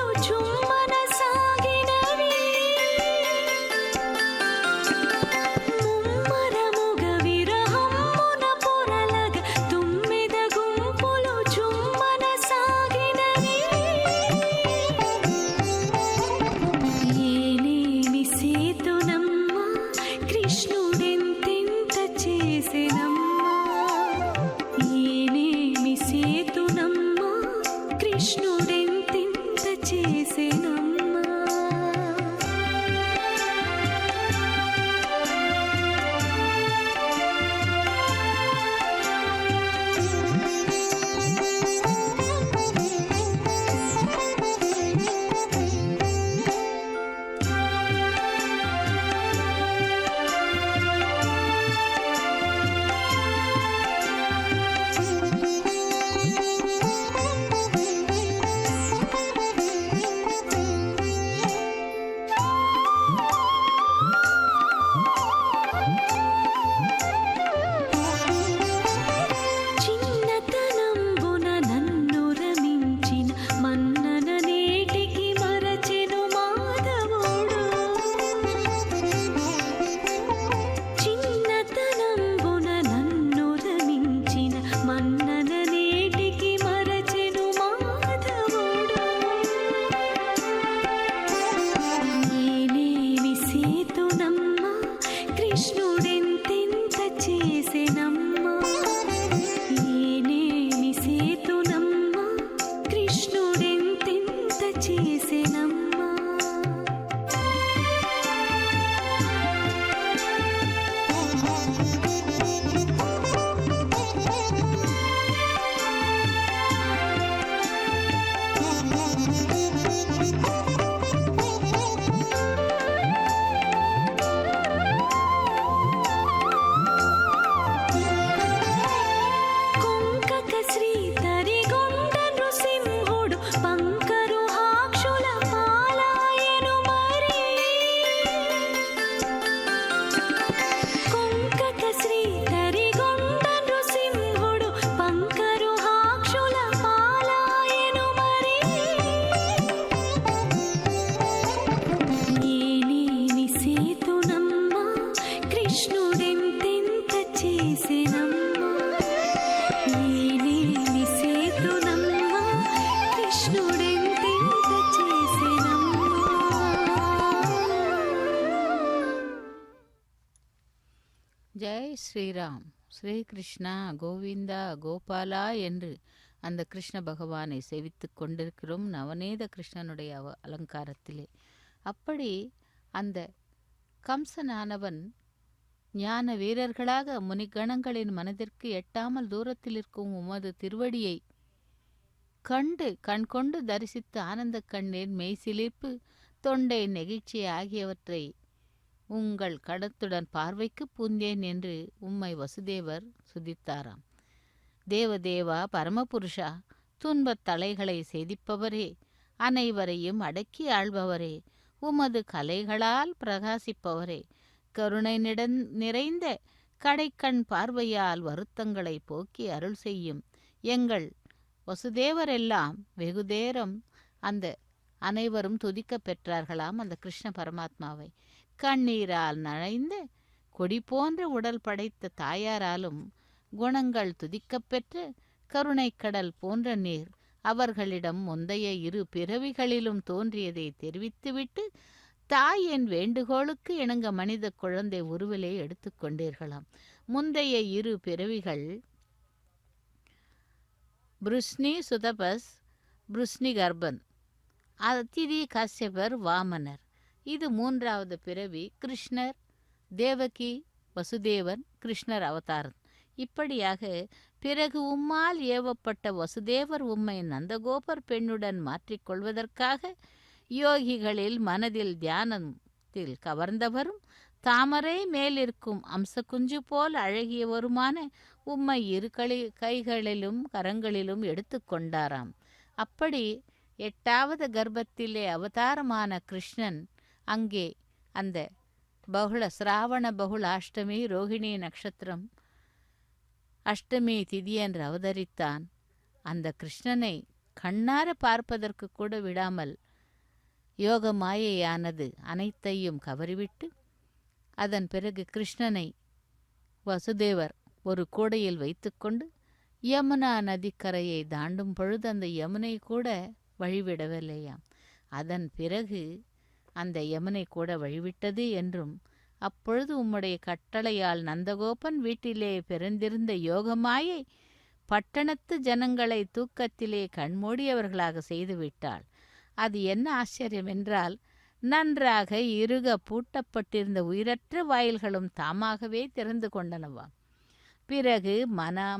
Speaker 4: చేసెనమ్మా. కొంకక శ్రీధరిగొండ నృసింహుడు పంకరుహాక్షుల పాలాయెను మరి. కొంకక శ్రీధరిగొండ నృసింహుడు పంకరుహాక్షుల పాలాయెను మరి. ఏలేని సేతునమ్మా కృష్ణుడెంతెంత చేసెనమ్మా. ఏలేని సేతునమ్మా కృష్ణుడెంతెంత చేసెనమ్మా.
Speaker 2: ஜெய் ஸ்ரீராம், ஸ்ரீகிருஷ்ணா, கோவிந்தா, கோபாலா என்று அந்த கிருஷ்ண பகவானை சேவித்துக் கொண்டிருக்கிறோம் நவநீத கிருஷ்ணனுடைய அலங்காரத்திலே. அப்படி அந்த கம்சனானவன் ஞான வீரர்களாக முனிகணங்களின் மனதிற்கு எட்டாமல் தூரத்தில் இருக்கும் உமது திருவடியை கண்கொண்டு தரிசித்து ஆனந்த கண்ணீர் மெய்சிலிர்ப்பு தொண்டை நெகிழ்ச்சி ஆகியவற்றை உங்கள் கடத்துடன் பார்வைக்கு பூந்தேன் என்று உம்மை வசுதேவர் சுதித்தாராம். தேவதேவா, பரமபுருஷா, துன்பத் தலைகளை சேதிப்பவரே, அனைவரையும் அடக்கி ஆள்பவரே, உமது கலைகளால் பிரகாசிப்பவரே, கருணை நிறைந்த கடைக்கண் பார்வையால் வருத்தங்களை போக்கி அருள் செய்யும் எங்கள் வசுதேவரெல்லாம் வெகுதேரம் அந்த அனைவரும் துதிக்க பெற்றார்களாம் அந்த கிருஷ்ண பரமாத்மாவை. கண்ணீரால் நனைந்த கொடி போன்ற உடல் படைத்த தாயாராலும் குணங்கள் துதிக்கப்பெற்ற கருணைக்கடல் போன்ற நீர் அவர்களிடம் முந்தைய இரு பிறவிகளிலும் தோன்றியதை தெரிவித்துவிட்டு தாயின் வேண்டுகோளுக்கு இணங்க மனித குழந்தை உருவிலே எடுத்துக்கொண்டீர்களாம். முந்தைய இரு பிறவிகள் புருஷ்னி சுதபஸ், புருஷ்னி கர்ப்பன், அதிதி காசியபர், வாமனர். இது மூன்றாவது பிறவி. கிருஷ்ணர், தேவகி, வசுதேவன், கிருஷ்ணர் அவதாரம். இப்படியாக பிறகு உம்மால் ஏவப்பட்ட வசுதேவர் உம்மை நந்தகோபர் பெண்ணுடன் மாற்றிக்கொள்வதற்காக யோகிகளில் மனதில் தியானத்தில் கவர்ந்தவரும் தாமரை மேலிருக்கும் அம்சகுஞ்சு போல் அழகியவருமான உம்மை இரு கைகளிலும் கரங்களிலும் எடுத்துக்கொண்டாராம். அப்படி 8வது கர்ப்பத்திலே அவதாரமான கிருஷ்ணன் அங்கே அந்த சிராவண பகுள அஷ்டமி ரோகிணி நட்சத்திரம் அஷ்டமி திதி என்று அவதரித்தான். அந்த கிருஷ்ணனை கண்ணார பார்ப்பதற்கு கூட விடாமல் யோக மாயையானது அனைத்தையும் கவறிவிட்டு அதன் பிறகு கிருஷ்ணனை வசுதேவர் ஒரு கூடையில் வைத்துக்கொண்டு யமுனா நதிக்கரையை தாண்டும் பொழுது அந்த யமுனை கூட வழிவிடவில்லையாம். அதன் பிறகு அந்த யமுனை கூட வழிவிட்டது என்றும் அப்பொழுது உம்முடைய கட்டளையால் நந்தகோபன் வீட்டிலே பிறந்திருந்த யோகமாயை பட்டணத்து ஜனங்களை தூக்கத்திலே கண்மூடியவர்களாக செய்துவிட்டாள். அது என்ன ஆச்சரியம் என்றால், நன்றாக இறுக பூட்டப்பட்டிருந்த உயிரற்ற வாயில்களும் தாமாகவே திறந்து கொண்டனவாம். பிறகு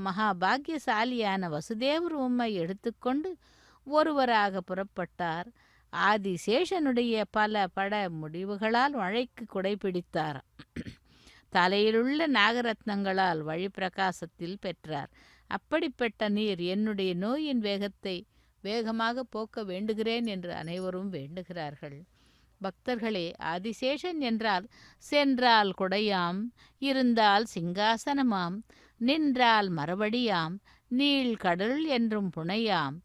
Speaker 2: மகாபாகியசாலியான வசுதேவர் உம்மை எடுத்துக்கொண்டு ஒருவராக புறப்பட்டார். ஆதிசேஷனுடைய பல பட முடிவுகளால் மழைக்கு குடைபிடித்தார். தலையிலுள்ள நாகரத்னங்களால் வழி பிரகாசத்தில் பெற்றார். அப்படிப்பட்ட நீர் என்னுடைய நோயின் வேகத்தை வேகமாக போக்க வேண்டுகிறேன் என்று அனைவரும் வேண்டுகிறார்கள். பக்தர்களே, ஆதிசேஷன் என்றால் சென்றால் குடையாம், இருந்தால் சிங்காசனமாம், நின்றால் மரவடியாம், நீள் கடல் என்றும் புனையாம்,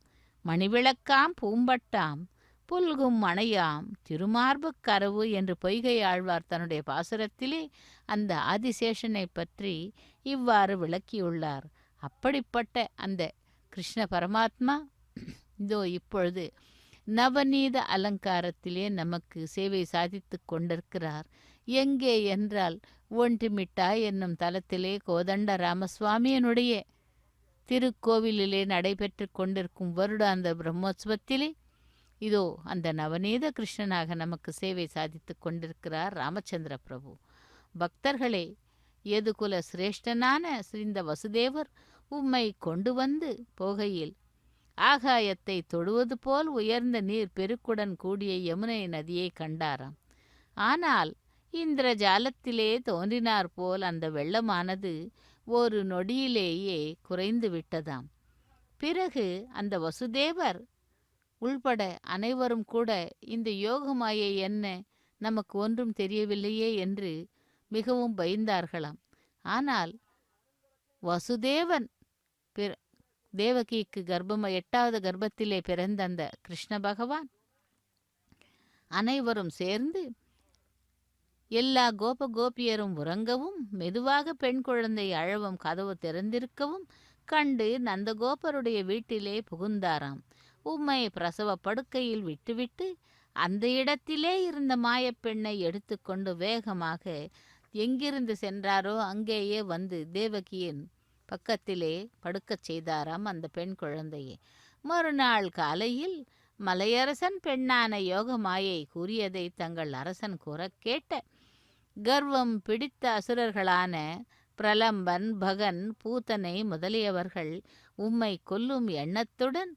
Speaker 2: மணிவிளக்காம் பூம்பட்டாம், புல்கும் அணையாம், திருமார்பு கரவு என்று பொய்கை ஆழ்வார் தன்னுடைய பாசுரத்திலே அந்த ஆதிசேஷனை பற்றி இவ்வாறு விளக்கியுள்ளார். அப்படிப்பட்ட அந்த கிருஷ்ண பரமாத்மா இதோ இப்பொழுது நவநீத அலங்காரத்திலே நமக்கு சேவை சாதித்து கொண்டிருக்கிறார். எங்கே என்றால் ஒன்றிமிட்டாய் என்னும் தலத்திலே கோதண்ட ராமசுவாமியினுடைய திருக்கோவிலிலே நடைபெற்று கொண்டிருக்கும் வருடாந்த பிரம்மோற்சவத்திலே இதோ அந்த நவநீத கிருஷ்ணனாக நமக்கு சேவை சாதித்து கொண்டிருக்கிறார் ராமச்சந்திர பிரபு. பக்தர்களே, யதுகுல சிரேஷ்டனான இந்த வசுதேவர் உம்மை கொண்டு வந்து போகையில் ஆகாயத்தை தொடுவது போல் உயர்ந்த நீர் பெருக்குடன் கூடிய யமுனை நதியை கண்டாராம். ஆனால் இந்திரஜாலத்திலே தோன்றினார் போல் அந்த வெள்ளமானது ஒரு நொடியிலேயே குறைந்து விட்டதாம். பிறகு அந்த வசுதேவர் உள்பட அனைவரும் கூட இந்த யோகமாயை என்ன, நமக்கு ஒன்றும் தெரியவில்லையே என்று மிகவும் பயந்தார்களாம். ஆனால் வசுதேவன் தேவகிக்கு 8வது கர்ப்பத்திலே பிறந்த அந்த கிருஷ்ண பகவான் அனைவரும் சேர்ந்து எல்லா கோபியரும் உறங்கவும் மெதுவாக பெண் குழந்தை அழவும் கதவு திறந்திருக்கவும் கண்டு நந்தகோபருடைய வீட்டிலே புகுந்தாராம். உம்மை பிரசவ படுக்கையில் விட்டுவிட்டு அந்த இடத்திலே இருந்த மாயப்பெண்ணை எடுத்துக்கொண்டு வேகமாக எங்கிருந்து சென்றாரோ அங்கேயே வந்து தேவகியின் பக்கத்திலே படுக்கச் செய்தாராம் அந்த பெண் குழந்தையை. மறுநாள் காலையில் மலையரசன் பெண்ணான யோகமாயை கூறியதை தங்கள் அரசன் கூற கேட்ட கர்வம் பிடித்த அசுரர்களான பிரலம்பன், பகன், பூத்தனை முதலியவர்கள் உம்மை கொல்லும் எண்ணத்துடன்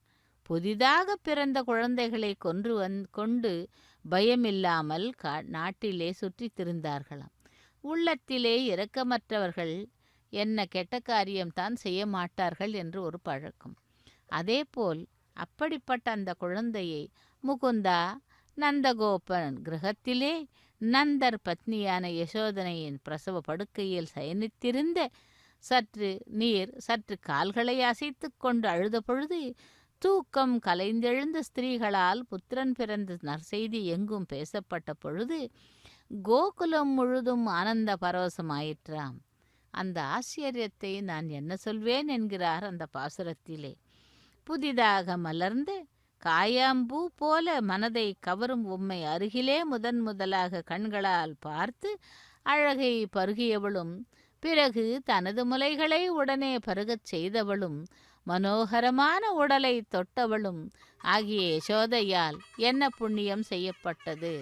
Speaker 2: புதிதாக பிறந்த குழந்தைகளை கொண்டு பயமில்லாமல் நாட்டிலே சுற்றி திரிந்தார்களாம். உள்ளத்திலே இரக்கமற்றவர்கள் என்ன கெட்ட காரியம்தான் செய்ய மாட்டார்கள் என்று ஒரு பழக்கம். அதேபோல் அப்படிப்பட்ட அந்த குழந்தையை முகுந்தா நந்தகோபன் கிரகத்திலே நந்தர் பத்னியான யசோதனையின் பிரசவ படுக்கையில் சயனித்திருந்த சற்று கால்களை அசைத்து கொண்டு அழுத பொழுது தூக்கம் கலைந்தெழுந்த ஸ்திரீகளால் புத்திரன் பிறந்த நற்செய்தி எங்கும் பேசப்பட்ட பொழுது கோகுலம் முழுதும் ஆனந்த பரவசமாயிற்றாம். அந்த ஆச்சரியத்தை நான் என்ன சொல்வேன் என்கிறார் அந்த பாசுரத்திலே. புதிதாக மலர்ந்து காயாம்பூ போல மனதை கவரும் உம்மை அருகிலே முதலாக கண்களால் பார்த்து அழகை பருகியவளும் பிறகு தனது முலைகளை உடனே பருகச் செய்தவளும் மனோகரமான உடலை தொட்டவளும் ஆகிய யசோதையால் என்ன புண்ணியம் செய்யப்பட்டது?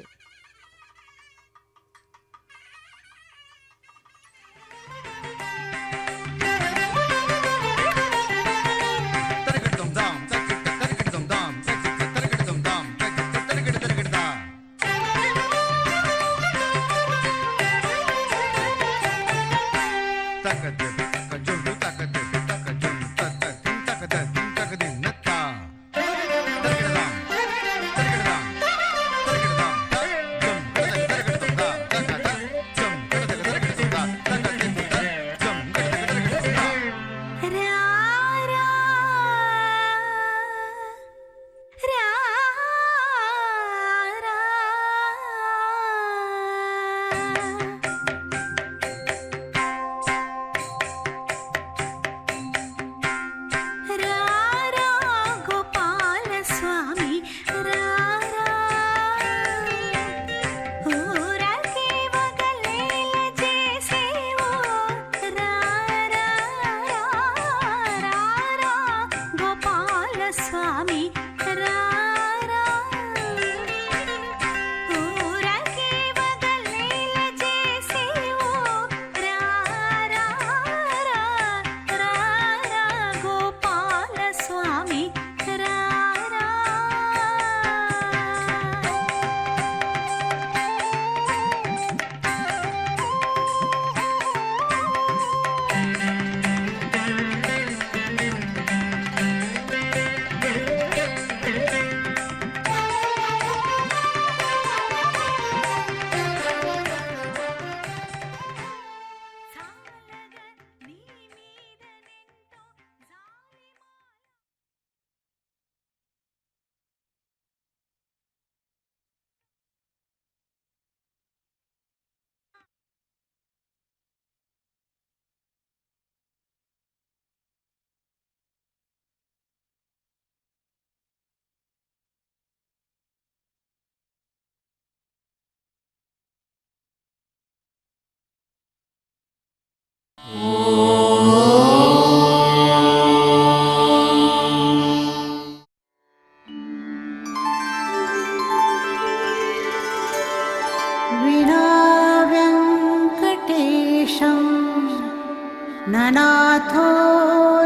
Speaker 5: ननाथो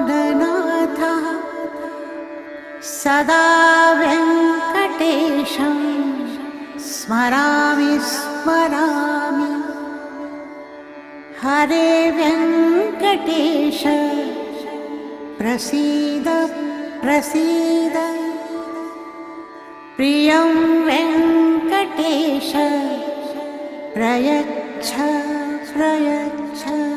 Speaker 5: ननाथः सदा वेङ्कटेशं स्मरामि स्मरामि हरे वेङ्कटेश प्रसीद प्रसीद प्रियं वेङ्कटेश प्रयच्छ प्रयच्छ